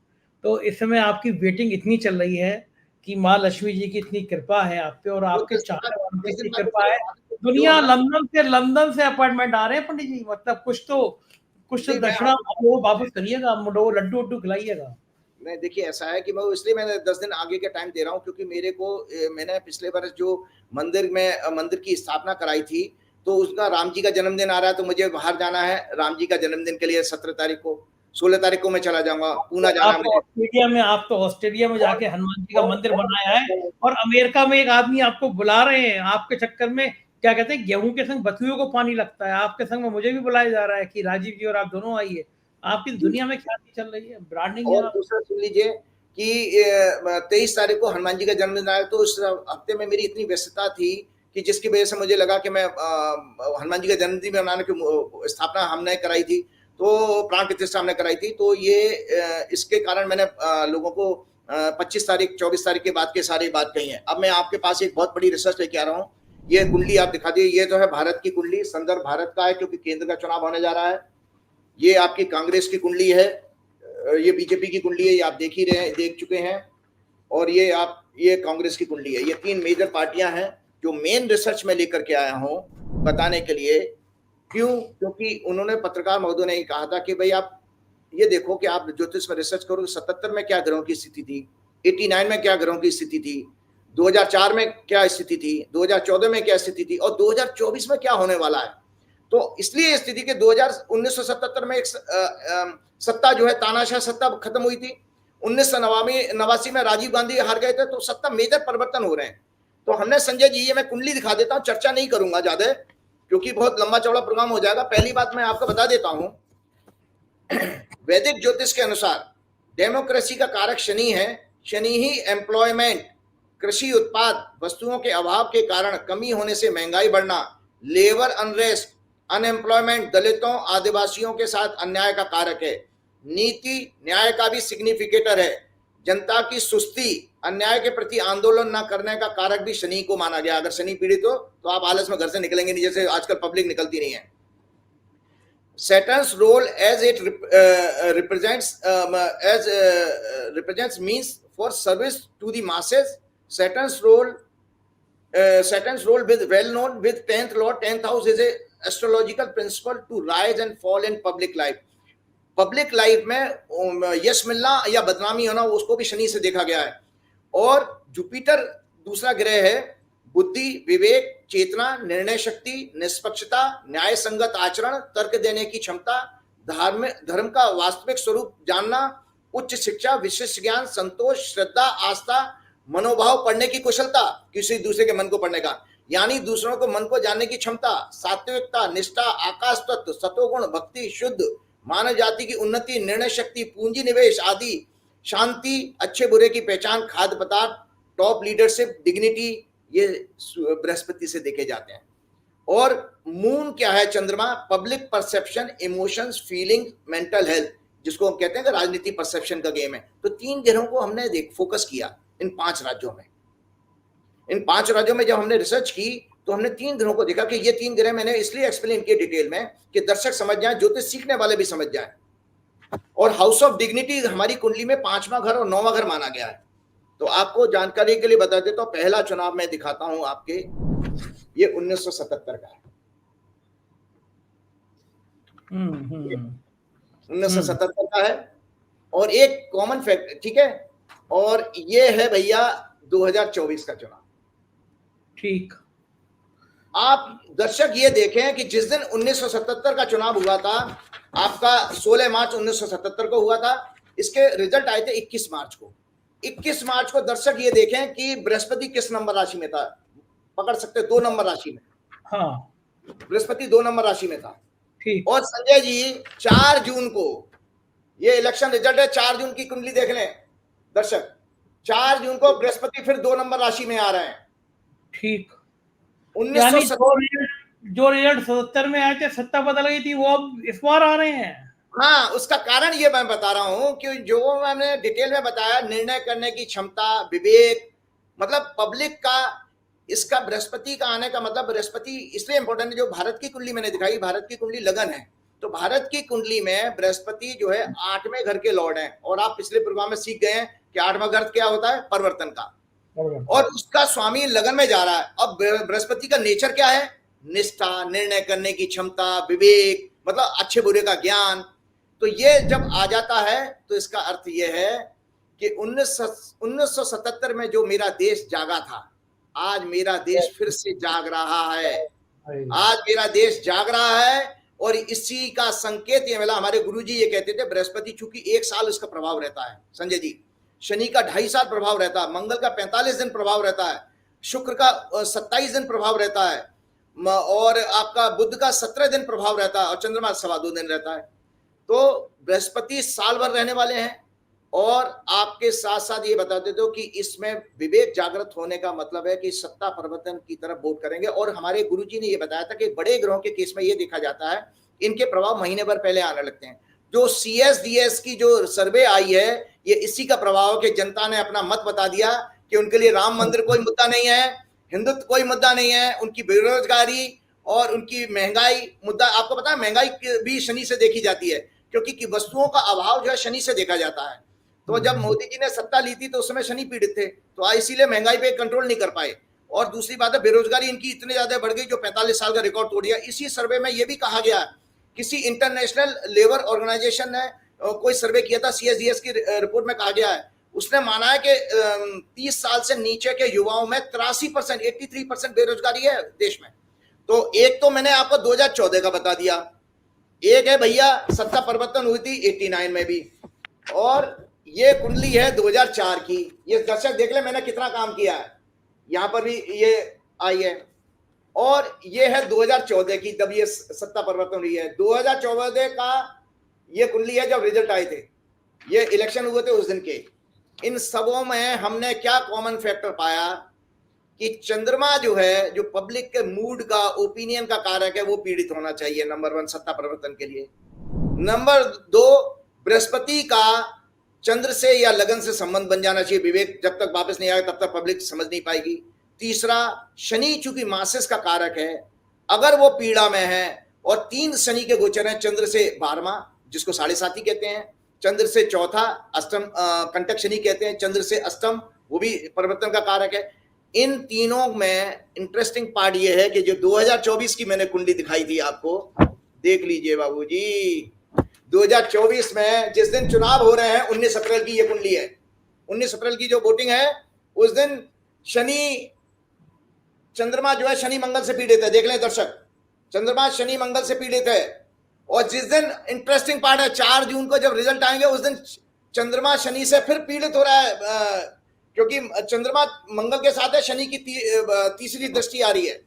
तो इस समय आपकी वेटिंग इतनी चल रही है कि माँ लक्ष्मी जी की इतनी कृपा है आप पे और वो आपके 10 दिन बाद, चाहने वालों की 10 दिन इतनी बाद तो कृपा चलो है। बात है, जो दुनिया हमारा लंदन से अपॉइंटमेंट आ रहे हैं पंडित जी, मतलब कुछ तो जी, मैं दक्षिणा आपको वो वापस करिएगा, वो लड्डू-वड्डू खिलाइएगा। नहीं, देखिए ऐसा है कि मैं इसलिए मैंने 10 दिन आगे का टाइम दे रहा हूँ क्योंकि मेरे को मैंने पिछले वर्ष जो मंदिर की स्थापना कराई थी, तो उसका राम जी का जन्मदिन आ रहा है, तो मुझे बाहर जाना है राम जी का जन्मदिन के लिए 17 तारीख को। 16 तारीख को मैं चला जाऊँगा, पूना जाना है मुझे। आप तो ऑस्ट्रेलिया में और जाके हनुमान जी का और मंदिर और बनाया है और अमेरिका में एक आदमी आपको बुला रहे हैं, आपके चक्कर में क्या कहते हैं गेहूँ के संग बथुए को पानी लगता है, आपके संग में मुझे भी बुलाया जा रहा है कि राजीव जी और आप दोनों आइए। आपकी जी, दुनिया में क्या चल रही है, ब्रांडिंग है और आप। दूसरा सुन लीजिए कि 23 तारीख को हनुमान जी का जन्मदिन आया, तो उस हफ्ते में मेरी इतनी व्यस्तता थी कि जिसकी वजह से मुझे लगा कि मैं हनुमान जी का जन्मदिन मनाने की स्थापना हमने कराई थी, तो प्राण प्रतिष्ठा हमने कराई थी, तो ये इसके कारण मैंने लोगों को 25 तारीख 24 तारीख के बाद के सारी बात कही है। अब मैं आपके पास एक बहुत बड़ी रिसर्च लेके आ रहा हूँ। ये कुंडली आप दिखा दिए, ये तो है भारत की कुंडली, संदर्भ भारत का है क्योंकि केंद्र का चुनाव होने जा रहा है। ये आपकी कांग्रेस की कुंडली है, ये बीजेपी की कुंडली है, ये आप देख ही रहे हैं, देख चुके हैं। और ये कांग्रेस की कुंडली है। ये 3 मेजर पार्टियां हैं जो मेन रिसर्च में लेकर के आया हूं बताने के लिए। क्यों? क्योंकि उन्होंने पत्रकार महोदय ने कहा था कि भाई आप ये देखो कि आप ज्योतिष में रिसर्च करो, 77 में क्या ग्रहों की स्थिति थी, 89 में क्या ग्रहों की स्थिति थी, 2004 में क्या स्थिति थी, 2014 में क्या स्थिति थी और 2024 में क्या होने वाला है। तो इसलिए स्थिति के 1977 में एक सत्ता जो है तानाशाह सत्ता खत्म हुई थी, 1989 में राजीव गांधी हार गए थे, तो सत्ता मेजर परिवर्तन हो रहे हैं। तो हमने संजय जी, ये मैं कुंडली दिखा देता हूं, चर्चा नहीं करूंगा ज्यादा क्योंकि बहुत लंबा चौड़ा प्रोग्राम हो जाएगा। पहली बात मैं आपको बता देता हूं, वैदिक ज्योतिष के अनुसार डेमोक्रेसी का कारक शनि है। शनि ही एम्प्लॉयमेंट, कृषि उत्पाद वस्तुओं के अभाव के कारण कमी होने से महंगाई बढ़ना, लेबर अनरेस्ट, अनएम्प्लॉयमेंट, दलितों आदिवासियों के साथ अन्याय का कारक है। नीति न्याय का भी सिग्निफिकेटर है। जनता की सुस्ती, अन्याय के प्रति आंदोलन न करने का कारक भी शनि को माना गया। अगर शनि पीड़ित हो तो आप आलस में घर से निकलेंगे नहीं, जैसे आजकल पब्लिक निकलती नहीं है। Saturn's role as it represents means for service to the masses. Saturn's role with well known with 10th lord, 10th house is a astrological principle to rise and fall in public life. Public life में यश मिलना या बदनामी होना उसको भी शनि से देखा गया है। और जुपिटर दूसरा ग्रह है, बुद्धि, विवेक, चेतना, निर्णय शक्ति, निष्पक्षता, न्याय संगत आचरण, तर्क देने की क्षमता, धर्म का वास्तविक स्वरूप जानना, उच्च शिक्षा, विशिष्ट ज्ञान, संतोष, श्रद्धा, आस्था, मनोभाव पढ़ने की कुशलता, किसी दूसरे के मन को पढ़ने का, यानी दूसरों को मन को जानने की क्षमता, सात्विकता, निष्ठा, आकाश तत्व, सतोगुण, भक्ति, शुद्ध, मानव जाति की उन्नति, निर्णय शक्ति, पूंजी निवेश आदि, शांति, अच्छे बुरे की पहचान, खाद्य पदार्थ, टॉप लीडरशिप, डिग्निटी, ये बृहस्पति से देखे जाते हैं। और मून क्या है? चंद्रमा, public perception, emotions, feeling, mental health, जिसको हम कहते हैं कि राजनीति परसेप्शन का गेम है। तो 3 ग्रहों को हमने फोकस किया इन 5 राज्यों में। इन 5 राज्यों में जब हमने रिसर्च की तो हमने 3 ग्रहों को देखा कि ये 3 ग्रह मैंने इसलिए एक्सप्लेन किए डिटेल में कि दर्शक समझ जाएं, ज्योतिष सीखने वाले भी समझ जाएं। और हाउस ऑफ डिग्निटी हमारी कुंडली में 5वां घर और 9वां घर माना गया है। तो आपको जानकारी के लिए बता देता हूं, पहला चुनाव मैं दिखाता हूं आपके, ये 1977 का है। 1977 का है। और एक कॉमन फैक्ट, ठीक है, और ये है भैया 2024 का चुनाव। ठीक। आप दर्शक ये देखें कि जिस दिन 1977 का चुनाव हुआ था, आपका 16 मार्च 1977 को हुआ था, इसके रिजल्ट आए थे 21 मार्च को। 21 मार्च को दर्शक ये देखें कि बृहस्पति किस नंबर राशि में था, पकड़ सकते 2 नंबर राशि में। हाँ, बृहस्पति 2 नंबर राशि में था। ठीक। और संजय जी 4 जून को ये इलेक्शन रिजल्ट है, 4 जून की कुंडली देख लें दर्शक। 4 जून को बृहस्पति फिर 2 नंबर राशि में आ रहे हैं। ठीक। यानी 1970 जो रिजल्ट 77 में आए थे, सत्ता बदल गई थी, वो अब इस बार आ रहे हैं। हाँ, उसका कारण ये मैं बता रहा हूं कि जो मैंने डिटेल में बताया, निर्णय करने की क्षमता, विवेक, मतलब पब्लिक का, इसका बृहस्पति का आने का मतलब, बृहस्पति इसलिए इंपॉर्टेंट है, जो भारत की कुंडली मैंने दिखाई, भारत की कुंडली लगन है, तो भारत की कुंडली में बृहस्पति जो है 8वें घर के लॉर्ड हैं। और आप पिछले प्रोग्राम में सीख गए हैं कि 8वां घर क्या होता है, परिवर्तन का, और उसका स्वामी लगन में जा रहा है। अब बृहस्पति का नेचर क्या है, निष्ठा, निर्णय करने की क्षमता, विवेक, मतलब अच्छे बुरे का ज्ञान। तो ये जब आ जाता है तो इसका अर्थ ये है कि 1977 में जो मेरा देश जागा था, आज मेरा देश फिर से जाग रहा है। आज मेरा देश जाग रहा है, और इसी का संकेत ये मिला। हमारे गुरुजी ये कहते थे, बृहस्पति चूंकि 1 साल इसका प्रभाव रहता है संजय जी, शनि का 2.5 साल प्रभाव रहता है, मंगल का 45 दिन प्रभाव रहता है, शुक्र का 27 दिन प्रभाव रहता है, और आपका बुध का 17 दिन प्रभाव रहता है, और चंद्रमा 2.25 दिन रहता है। तो बृहस्पति साल भर रहने वाले हैं। और आपके साथ साथ ये बता देते हो कि इसमें विवेक जागृत होने का मतलब है कि सत्ता परिवर्तन की तरफ वोट करेंगे। और हमारे गुरुजी ने ये बताया था कि बड़े ग्रहों के केस में ये देखा जाता है, इनके प्रभाव महीने भर पहले आने लगते हैं। जो CSDS की जो सर्वे आई है, ये इसी का प्रभाव है कि जनता ने अपना मत बता दिया कि उनके लिए राम मंदिर कोई मुद्दा नहीं है, हिंदुत्व कोई मुद्दा नहीं है, उनकी बेरोजगारी और उनकी महंगाई मुद्दा। आपको पता है महंगाई भी शनि से देखी जाती है, क्योंकि वस्तुओं का अभाव जो है शनि से देखा जाता है। तो जब मोदी जी ने सत्ता ली थी तो उस समय शनि पीड़ित थे, तो इसीलिए महंगाई पे कंट्रोल नहीं कर पाए। और दूसरी बात है, बेरोजगारी इनकी इतनी ज्यादा बढ़ गई जो 45 साल का रिकॉर्ड तोड़ दिया। इसी सर्वे में यह भी कहा गया, किसी इंटरनेशनल लेबर ऑर्गेनाइजेशन ने कोई सर्वे किया था, CSDS की रिपोर्ट में कहा गया है, उसने माना है कि 30 साल से नीचे के युवाओं में 83%, 83% बेरोजगारी है देश में। तो एक तो मैंने आपको 2014 का बता दिया, एक है भैया सत्ता परिवर्तन हुई थी 89 में भी, और ये कुंडली है 2004 की। ये दर्शक देख ले मैंने कितना काम किया है, यहां पर भी ये आई है। और ये है 2014 की, तब ये सत्ता परिवर्तन हुई है। 2014 का ये कुंडली है जब रिजल्ट आए थे, ये इलेक्शन हुए थे उस दिन के। इन सबों में हमने क्या कॉमन फैक्टर पाया कि चंद्रमा जो है, जो पब्लिक के मूड का, ओपिनियन का कारक है, वो पीड़ित होना चाहिए, नंबर 1 सत्ता परिवर्तन के लिए। नंबर 2, बृहस्पति का चंद्र से या लगन से संबंध बन जाना चाहिए। विवेक जब तक वापस नहीं आएगा तब तक पब्लिक समझ नहीं पाएगी। तीसरा, शनि चूंकि मासिस का कारक है, अगर वो पीड़ा में है, और 3 शनि के गोचर हैं, चंद्र से 12वां जिसको 7.5 कहते हैं, चंद्र से 4था अष्टम, कंटक शनि कहते हैं, चंद्र से अष्टम, वो भी परिवर्तन का कारक है। इन तीनों में इंटरेस्टिंग पार्ट ये है कि जो 2024 की मैंने कुंडली दिखाई थी आपको, देख लीजिए बाबूजी, 2024 में जिस दिन चुनाव हो रहे हैं, 19 अप्रैल की ये कुंडली है। 19 अप्रैल की जो वोटिंग है, उस दिन शनि, चंद्रमा जो है शनि मंगल से पीड़ित है। देख लें दर्शक, चंद्रमा शनि मंगल से पीड़ित है। और जिस दिन इंटरेस्टिंग पार्ट है, 4 जून को जब रिजल्ट आएंगे, उस दिन चंद्रमा शनि से फिर पीड़ित हो रहा है, क्योंकि चंद्रमा मंगल के साथ है, शनि की तीसरी दृष्टि आ रही है।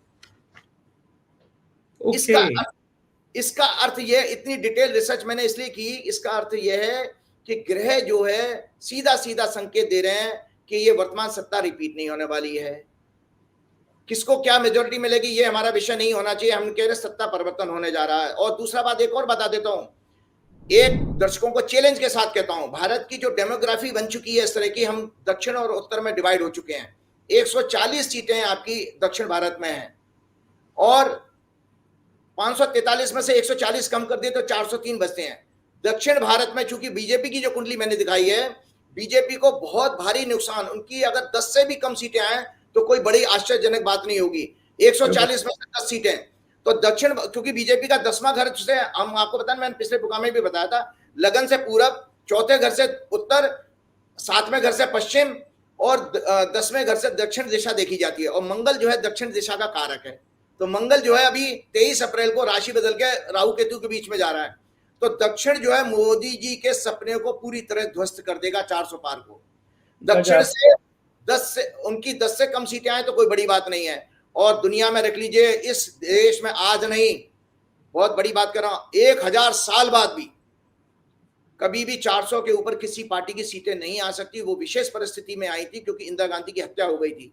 इसका अर्थ ये, इतनी डिटेल रिसर्च मैंने इसलिए की, इसका अर्थ ये है कि ग्रह जो है सीधा सीधा संकेत दे रहे हैं कि ये वर्तमान सत्ता रिपीट नहीं होने वाली है। किसको क्या मेजोरिटी मिलेगी ये हमारा विषय नहीं होना चाहिए, हम कह रहे सत्ता परिवर्तन होने जा रहा है। और दूसरा बात एक और बता देता हूं, एक दर्शकों को चैलेंज के साथ कहता हूं, भारत की जो डेमोग्राफी बन चुकी है इस तरह की, हम दक्षिण और उत्तर में डिवाइड हो चुके हैं। 140 सीटें आपकी दक्षिण भारत में हैं, और 543 में से 140 कम कर दिए तो 403 बचते हैं। दक्षिण भारत में चूंकि बीजेपी की जो कुंडली मैंने दिखाई है, बीजेपी को बहुत भारी नुकसान, उनकी अगर 10 से भी कम सीटें आए तो कोई बड़ी आश्चर्यजनक बात नहीं होगी। 140 में से 10 सीटें, तो दक्षिण, क्योंकि बीजेपी का 10वां घर से, हम आपको बताया, मैंने पिछले प्रोग्राम में भी बताया था, लगन से पूरब, 4थे घर से उत्तर, 7वें घर से पश्चिम, और 10वें घर से दक्षिण दिशा देखी जाती है। और मंगल जो है दक्षिण दिशा का कारक है। तो मंगल जो है अभी 23 अप्रैल को राशि बदल के राहु केतु के बीच में जा रहा है। तो दक्षिण जो है मोदी जी के सपने को पूरी तरह ध्वस्त कर देगा 400 पार को। दक्षिण से 10 से कम सीटें आए तो कोई बड़ी बात नहीं है। और दुनिया में रख लीजिए, इस देश में आज नहीं, बहुत बड़ी बात कर रहा हूं, 1000 साल बाद भी कभी भी 400 के ऊपर किसी पार्टी की सीटें नहीं आ सकती। वो विशेष परिस्थिति में आई थी क्योंकि इंदिरा गांधी की हत्या हो गई थी,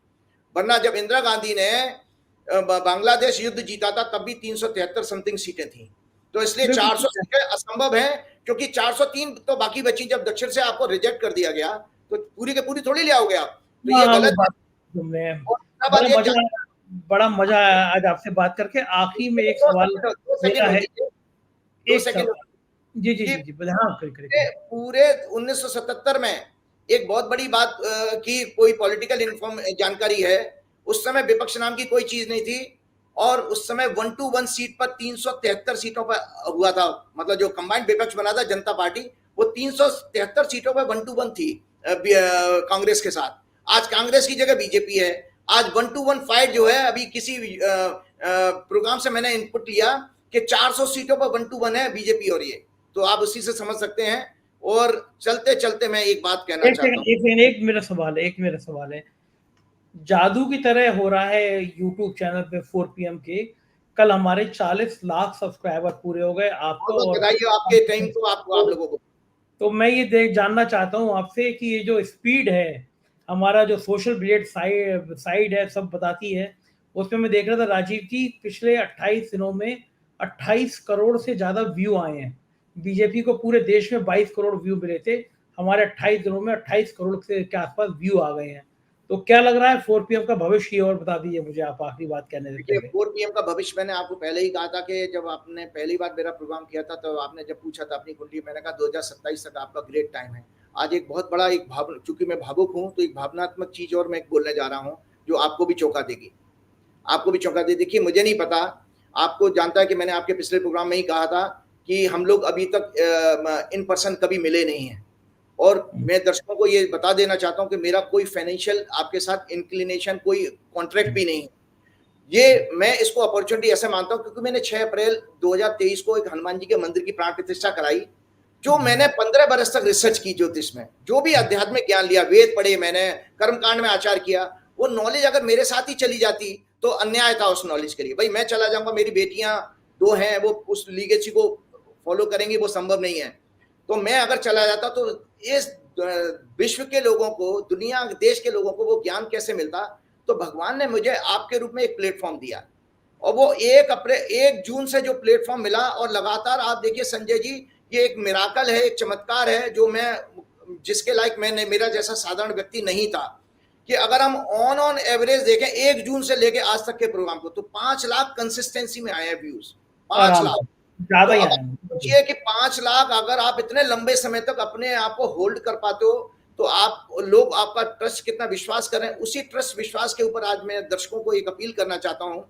वरना जब इंदिरा गांधी ने बांग्लादेश युद्ध जीता था तब भी 373 समथिंग सीटें थी। तो इसलिए 400 सीटें असंभव है, क्योंकि 403 तो बाकी बची। जब दक्षिण से आपको रिजेक्ट कर दिया गया तो पूरी के पूरी थोड़ी ले आओगे आप, तो ये गलत है। बड़ा मजा आया आज आपसे बात करके। आखिरी में एक सवाल मेरा है, एक सवाल जी जी जी जी हाँ, पूरे 1977 में एक बहुत बड़ी बात की कोई पॉलिटिकल जानकारी है, उस समय विपक्ष नाम की कोई चीज नहीं थी और उस समय 1-1 सीट पर 373 सीटों पर हुआ था। मतलब जो कंबाइंड विपक्ष बना था जनता पार्टी, वो 373 सीटों पर 1-1 थी कांग्रेस के साथ। आज कांग्रेस की जगह बीजेपी है। आज 1-1 फाइट जो है, अभी किसी प्रोग्राम से मैंने इनपुट लिया कि 400 सीटों पर 1-1 है बीजेपी और ये, तो आप उसी से समझ सकते हैं। और चलते चलते मैं एक बात कहना चाहता हूँ, एक मेरा सवाल है, जादू की तरह हो रहा है यूट्यूब चैनल पे 4 PM के, कल हमारे 40 लाख सब्सक्राइबर पूरे हो गए। आपको बधाई आपके टाइम को, आप लोगों को। तो मैं ये जानना चाहता हूँ आपसे कि ये जो स्पीड है, हमारा जो सोशल ब्लेड साइड है सब बताती है, उसमें मैं देख रहा था राजीव जी, पिछले 28 दिनों में 28 करोड़ से ज्यादा व्यू आए हैं। बीजेपी को पूरे देश में 22 करोड़ व्यू मिले थे, हमारे 28 दिनों में 28 करोड़ से के आसपास व्यू आ गए हैं। तो क्या लग रहा है 4 PM का भविष्य, और बता दीजिए मुझे आप आखिरी बात कहने से पहले। 4 PM का भविष्य मैंने आपको पहले ही कहा था कि जब आपने पहली बार मेरा प्रोग्राम किया था, तो आपने जब पूछा था अपनी कुंडली, मैंने कहा 2027 तक आपका ग्रेट टाइम है। आज एक बहुत बड़ा चूंकि मैं भावुक हूं, तो एक भावनात्मक चीज और मैं बोलने जा रहा हूं जो आपको भी चौंका देगी, आपको भी चौंका दे। देखिए, मुझे नहीं पता, आपको जानता है कि मैंने आपके पिछले प्रोग्राम में ही कहा था कि हम लोग अभी तक इन पर्सन कभी मिले नहीं हैं, और मैं दर्शकों को ये बता देना चाहता हूं कि मेरा कोई फाइनेंशियल आपके साथ इंक्लिनेशन, कोई कॉन्ट्रैक्ट भी नहीं। ये मैं इसको अपॉर्चुनिटी ऐसे मानता हूं क्योंकि मैंने 6 अप्रैल 2023 को एक हनुमान जी के मंदिर की प्राण प्रतिष्ठा कराई, जो मैंने 15 बरस तक रिसर्च की ज्योतिष में, जो भी आध्यात्मिक ज्ञान लिया, वेद पढ़े मैंने, कर्मकांड में आचार किया, वो नॉलेज अगर मेरे साथ ही चली जाती तो अन्याय था उस नॉलेज के लिए। भाई मैं चला जाऊंगा, मेरी बेटियां 2 हैं, वो उस लीगेसी को फॉलो करेंगी, वो संभव नहीं है। तो मैं अगर चला जाता तो इस विश्व के लोगों को, दुनिया देश के लोगों को वो ज्ञान कैसे मिलता। तो भगवान ने मुझे आपके रूप में एक प्लेटफॉर्म दिया, और वो 1 जून से जो प्लेटफॉर्म मिला, और लगातार आप देखिए संजय जी, ये एक मिराकल है, एक चमत्कार है, जो मैं जिसके लायक मैंने, मेरा जैसा साधारण व्यक्ति नहीं था, कि अगर हम ऑन एवरेज देखें 1 जून से लेके आज तक के प्रोग्राम को, तो 5 लाख कंसिस्टेंसी में आए हैं व्यूज, 5 लाख ज्यादा ही आए। कि 5 लाख अगर आप इतने लंबे समय तक अपने आप को होल्ड कर पाते हो, तो आप लोग आपका ट्रस्ट कितना विश्वास करें। उसी ट्रस्ट विश्वास के ऊपर आज मैं दर्शकों को एक अपील करना चाहता हूं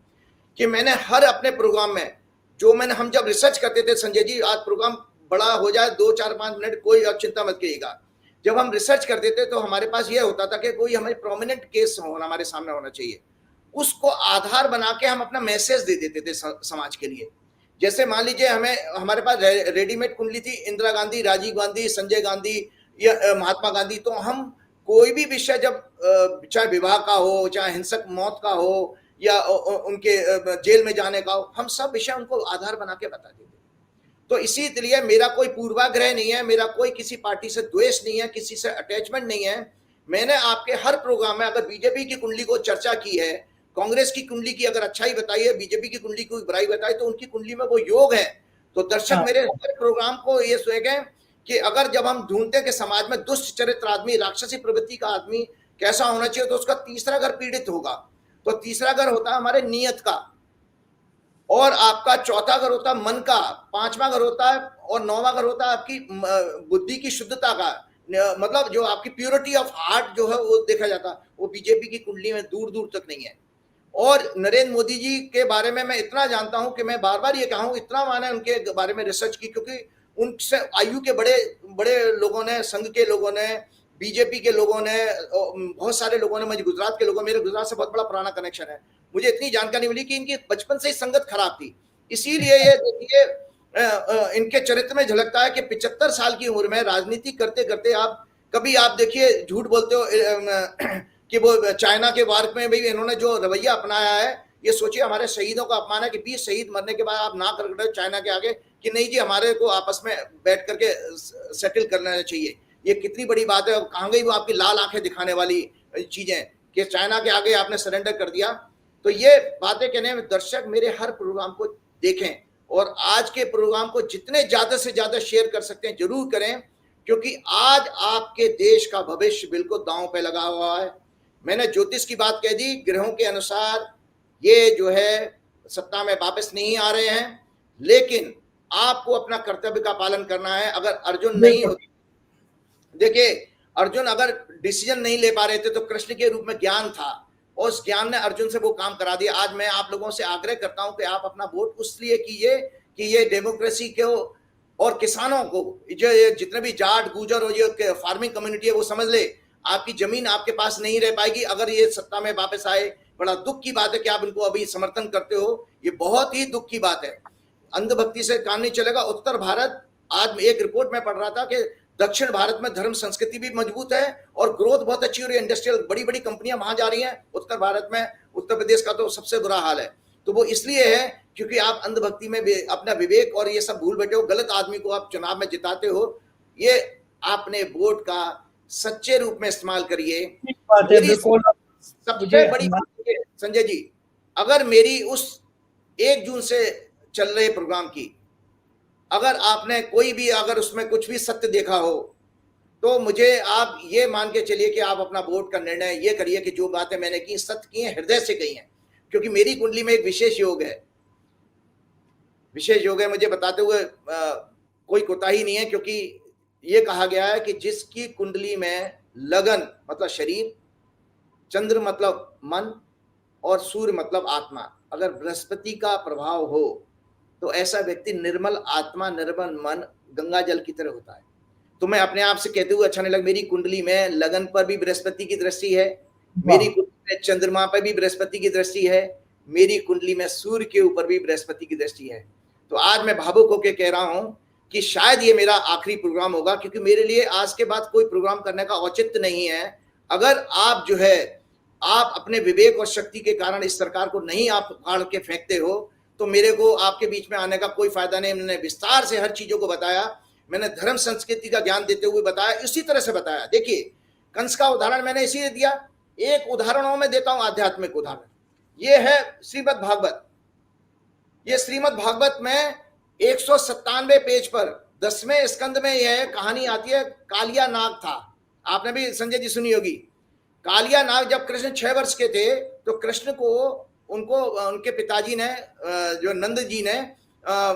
कि मैंने हर अपने प्रोग्राम में जो हम जब रिसर्च करते थे संजय जी, आज प्रोग्राम बड़ा हो जाए 2, 4, 5 मिनट, कोई आप चिंता मत करिएगा। जब हम रिसर्च करते थे तो हमारे पास यह होता था कि कोई हमें प्रोमिनेंट केस हमारे सामने होना चाहिए, उसको आधार बना के हम अपना मैसेज दे देते थे समाज के लिए। जैसे मान लीजिए हमारे पास रेडीमेड कुंडली थी, इंदिरा गांधी, राजीव गांधी, संजय गांधी या महात्मा गांधी, तो हम कोई भी विषय जब चाहे विवाह का हो, चाहे हिंसक मौत का हो, या उनके जेल में जाने का हो, हम सब विषय उनको आधार बना के बता देते। तो इसीलिए मेरा कोई पूर्वाग्रह नहीं है, मेरा कोई किसी पार्टी से द्वेष नहीं है, किसी से अटैचमेंट नहीं है। मैंने आपके हर प्रोग्राम में अगर बीजेपी की कुंडली को चर्चा की है, कांग्रेस की कुंडली की अगर अच्छाई बताई है, बीजेपी की कुंडली की बुराई बताई, तो उनकी कुंडली में वो योग है। तो दर्शक मेरे हर प्रोग्राम को ये सोचें कि अगर जब हम ढूंढते हैं कि समाज में दुष्ट चरित्र आदमी, राक्षसी प्रवृत्ति का आदमी कैसा होना चाहिए, तो उसका तीसरा घर पीड़ित होगा। तो तीसरा घर होता है हमारे नियत का, और आपका चौथा घर होता है मन का, 5वां घर होता है, और 9वां घर होता है आपकी बुद्धि की शुद्धता का, मतलब जो आपकी प्योरिटी ऑफ हार्ट जो है वो देखा जाता है। वो बीजेपी की कुंडली में दूर दूर तक नहीं है। और नरेंद्र मोदी जी के बारे में मैं इतना जानता हूं कि मैं बार बार ये कहूं, इतना मैंने उनके बारे में रिसर्च की, क्योंकि उनसे आयु के बड़े बड़े लोगों ने, संघ के लोगों ने, बीजेपी के लोगों ने, बहुत सारे लोगों ने, मुझे गुजरात के लोगों, मेरे गुजरात से बहुत बड़ा पुराना कनेक्शन है, मुझे इतनी जानकारी मिली कि इनकी बचपन से ही संगत खराब थी। इसीलिए ये देखिए इनके चरित्र में झलकता है कि 75 साल की उम्र में राजनीति करते करते आप कभी आप देखिए झूठ बोलते हो कि वो चाइना के वार में भी इन्होंने जो रवैया अपनाया है ये सोचिए हमारे शहीदों का अपमान है कि 20 शहीद मरने के बाद आप नाक रख रहे हो चाइना के आगे कि नहीं जी हमारे को आपस में बैठ करके सेटल करना चाहिए। ये कितनी बड़ी बात है। कहाँ गई वो आपकी लाल आंखें दिखाने वाली चीजें कि चाइना के आगे आपने सरेंडर कर दिया। तो ये बातें कहने में दर्शक मेरे हर प्रोग्राम को देखें और आज के प्रोग्राम को जितने ज्यादा से ज्यादा शेयर कर सकते हैं जरूर करें, क्योंकि आज आपके देश का भविष्य बिल्कुल दांव पे लगा हुआ है। मैंने ज्योतिष की बात कह दी, ग्रहों के अनुसार ये जो है सत्ता में वापस नहीं आ रहे हैं, लेकिन आपको अपना कर्तव्य का पालन करना है। अगर अर्जुन नहीं होते, देखिए अर्जुन अगर डिसीजन नहीं ले पा रहे थे तो कृष्ण के रूप में ज्ञान था और उस ज्ञान ने अर्जुन से वो काम करा दिया। आज मैं आप लोगों से आग्रह करता हूं कि आप अपना वोट उसलिए कीजिए कि ये डेमोक्रेसी को और किसानों को, जो जितने भी जाट गुजर और ये फार्मिंग कम्युनिटी है वो समझ ले आपकी जमीन आपके पास नहीं रह पाएगी अगर ये सत्ता में वापस आए। बड़ा दुख की बात है कि आप इनको अभी समर्थन करते हो, ये बहुत ही दुख की बात है। अंधभक्ति से काम नहीं चलेगा। उत्तर भारत, आज एक रिपोर्ट में पढ़ रहा था कि दक्षिण भारत में धर्म संस्कृति भी मजबूत है और ग्रोथ बहुत अच्छी हो रही है। इंडस्ट्रियल बड़ी बड़ी कंपनियां वहां जा रही हैं। उत्तर भारत में उत्तर प्रदेश का तो सबसे बुरा हाल है। तो वो इसलिए है क्योंकि आप अंधभक्ति में अपना विवेक और ये सब भूल बैठे हो। गलत आदमी को आप चुनाव में जिताते हो। ये आपने वोट का सच्चे रूप में इस्तेमाल करिए। सबसे बड़ी बात संजय जी, अगर मेरी उस 1 जून से चल रहे प्रोग्राम की अगर आपने कोई भी अगर उसमें कुछ भी सत्य देखा हो तो मुझे आप ये मान के चलिए कि आप अपना वोट का निर्णय ये करिए कि जो बातें मैंने की सत्य की हैं, हृदय से कही हैं। क्योंकि मेरी कुंडली में एक विशेष योग है, मुझे बताते हुए कोई कोताही नहीं है, क्योंकि ये कहा गया है कि जिसकी कुंडली में लगन मतलब शरीर, चंद्र मतलब मन और सूर्य मतलब आत्मा, अगर बृहस्पति का प्रभाव हो तो ऐसा व्यक्ति निर्मल आत्मा, निर्मल मन, गंगा जल की तरह होता है। तो मैं अपने आप से कहते हुए अच्छा नहीं लगा, मेरी कुंडली में लगन पर भी बृहस्पति की दृष्टि है, मेरी कुंडली में चंद्रमा पर भी बृहस्पति की दृष्टि है, मेरी कुंडली में सूर्य के ऊपर भी बृहस्पति की दृष्टि है। तो आज मैं भावुक होकर कह रहा हूं कि शायद ये मेरा आखिरी प्रोग्राम होगा, क्योंकि मेरे लिए आज के बाद कोई प्रोग्राम करने का औचित्य नहीं है। अगर आप जो है आप अपने विवेक और शक्ति के कारण इस सरकार को नहीं आप उखाड़ के फेंकते हो तो मेरे को आपके बीच में आने का कोई फायदा नहीं। मैंने विस्तार से हर चीजों को बताया, मैंने धर्म संस्कृति का ज्ञान देते हुए बताया, इसी तरह से बताया। देखिए कंस का उदाहरण मैंने इसीलिए दिया, एक उदाहरणों में देता हूं आध्यात्मिक उदाहरण। ये है श्रीमद् भागवत। ये श्रीमद् भागवत में 197 पेज पर 10वें स्कंद में यह कहानी आती है। कालिया नाग था, आपने भी संजय जी सुनी होगी। कालिया नाग, जब कृष्ण 6 वर्ष के थे तो कृष्ण को उनको उनके पिताजी ने जो नंद जी ने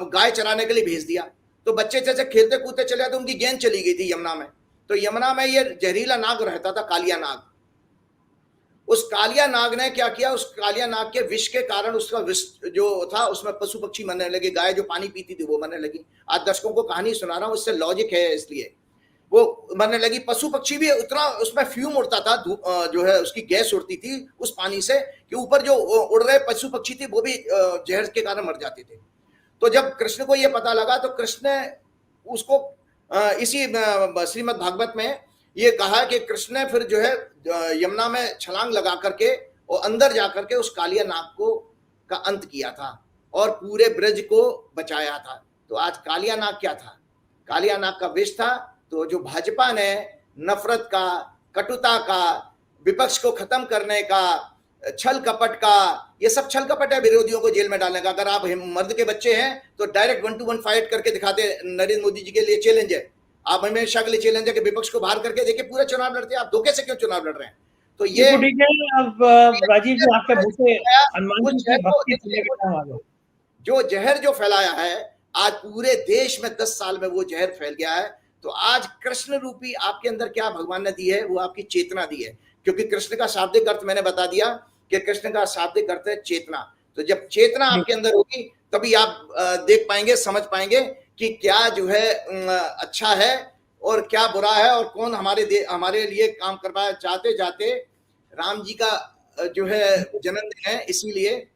गाय चराने के लिए भेज दिया। तो बच्चे जैसे खेलते कूदते चले तो उनकी गेंद चली गई थी यमुना में। तो यमुना में ये जहरीला नाग रहता था, कालिया नाग। उस कालिया नाग ने क्या किया, उस कालिया नाग के विष के कारण उसका विष जो था उसमें पशु पक्षी मरने लगे, गाय जो पानी पीती थी वो मरने लगी। आज दर्शकों को कहानी सुना रहा हूं, इससे लॉजिक है, इसलिए वो मरने लगी। पशु पक्षी भी उतना उसमें फ्यूम उड़ता था, जो है उसकी गैस उड़ती थी उस पानी से कि ऊपर जो उड़ रहे पशु पक्षी थे वो भी जहर के कारण मर जाते थे। तो जब कृष्ण को ये पता लगा तो कृष्ण ने उसको इसी श्रीमद् भागवत में ये कहा कि कृष्ण ने फिर जो है यमुना में छलांग लगा करके और अंदर जाकर के उस कालिया नाग को का अंत किया था और पूरे ब्रज को बचाया था। तो आज कालिया नाग क्या था? कालिया नाग का विष था। तो जो भाजपा ने नफरत का, कटुता का, विपक्ष को खत्म करने का, छल कपट का, ये सब छल कपट है विरोधियों को जेल में डालने का। अगर आप मर्द के बच्चे हैं तो डायरेक्ट 1-to-1 फाइट करके दिखाते। नरेंद्र मोदी जी के लिए चैलेंज है, आप हमेशा के लिए चैलेंज है कि विपक्ष को बाहर करके देखिए पूरा चुनाव लड़ते हैं। आप धोखे से क्यों चुनाव लड़ रहे हैं? तो ये ठीक है। अब राजीव जी आपके मुंह से हनुमान जी की भक्ति सुनने का टाइम आ गया। जो जहर जो फैलाया है आज पूरे देश में 10 साल में वो जहर फैल गया है। तो आज कृष्ण रूपी आपके अंदर क्या भगवान ने दी है, वो आपकी चेतना दी है। क्योंकि कृष्ण का शाब्दिक अर्थ मैंने बता दिया कि कृष्ण का शाब्दिक अर्थ है चेतना। तो जब चेतना आपके अंदर होगी तभी आप देख पाएंगे, समझ पाएंगे कि क्या जो है अच्छा है और क्या बुरा है और कौन हमारे लिए काम करवाना चाहते। जाते राम जी का जो है जन्मदिन है, इसीलिए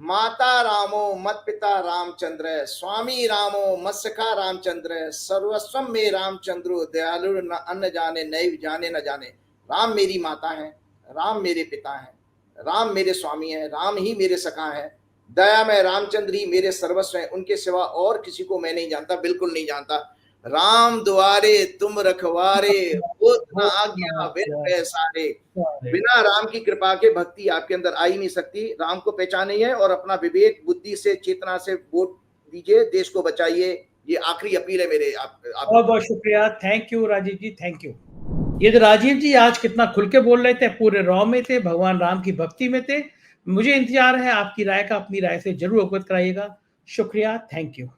माता रामो मत पिता रामचंद्र, स्वामी रामो मत सखा रामचंद्र, सर्वस्वम में रामचंद्रो, दयालु न अन्न जाने नैव जाने न जाने। राम मेरी माता है, राम मेरे पिता हैं, राम मेरे स्वामी हैं, राम ही मेरे सखा हैं, दया में रामचंद्र ही मेरे सर्वस्व हैं, उनके सिवा और किसी को मैं नहीं जानता, बिल्कुल नहीं जानता। राम दुआरे तुम रखवारे, होत न आज्ञा बिन पैसारे। बिना राम की कृपा के भक्ति आपके अंदर आ ही नहीं सकती। राम को पहचानिए और अपना विवेक बुद्धि से, चेतना से वोट दीजिए, देश को बचाइए। ये आखिरी अपील है मेरे आप बहुत बहुत शुक्रिया। Thank you Rajiv ji, thank you. ये तो राजीव जी आज कितना खुल के बोल रहे थे, पूरे रॉ में थे, भगवान राम की भक्ति में थे। मुझे इंतजार है आपकी राय का, अपनी राय से जरूर अवगत कराइएगा। शुक्रिया, थैंक यू।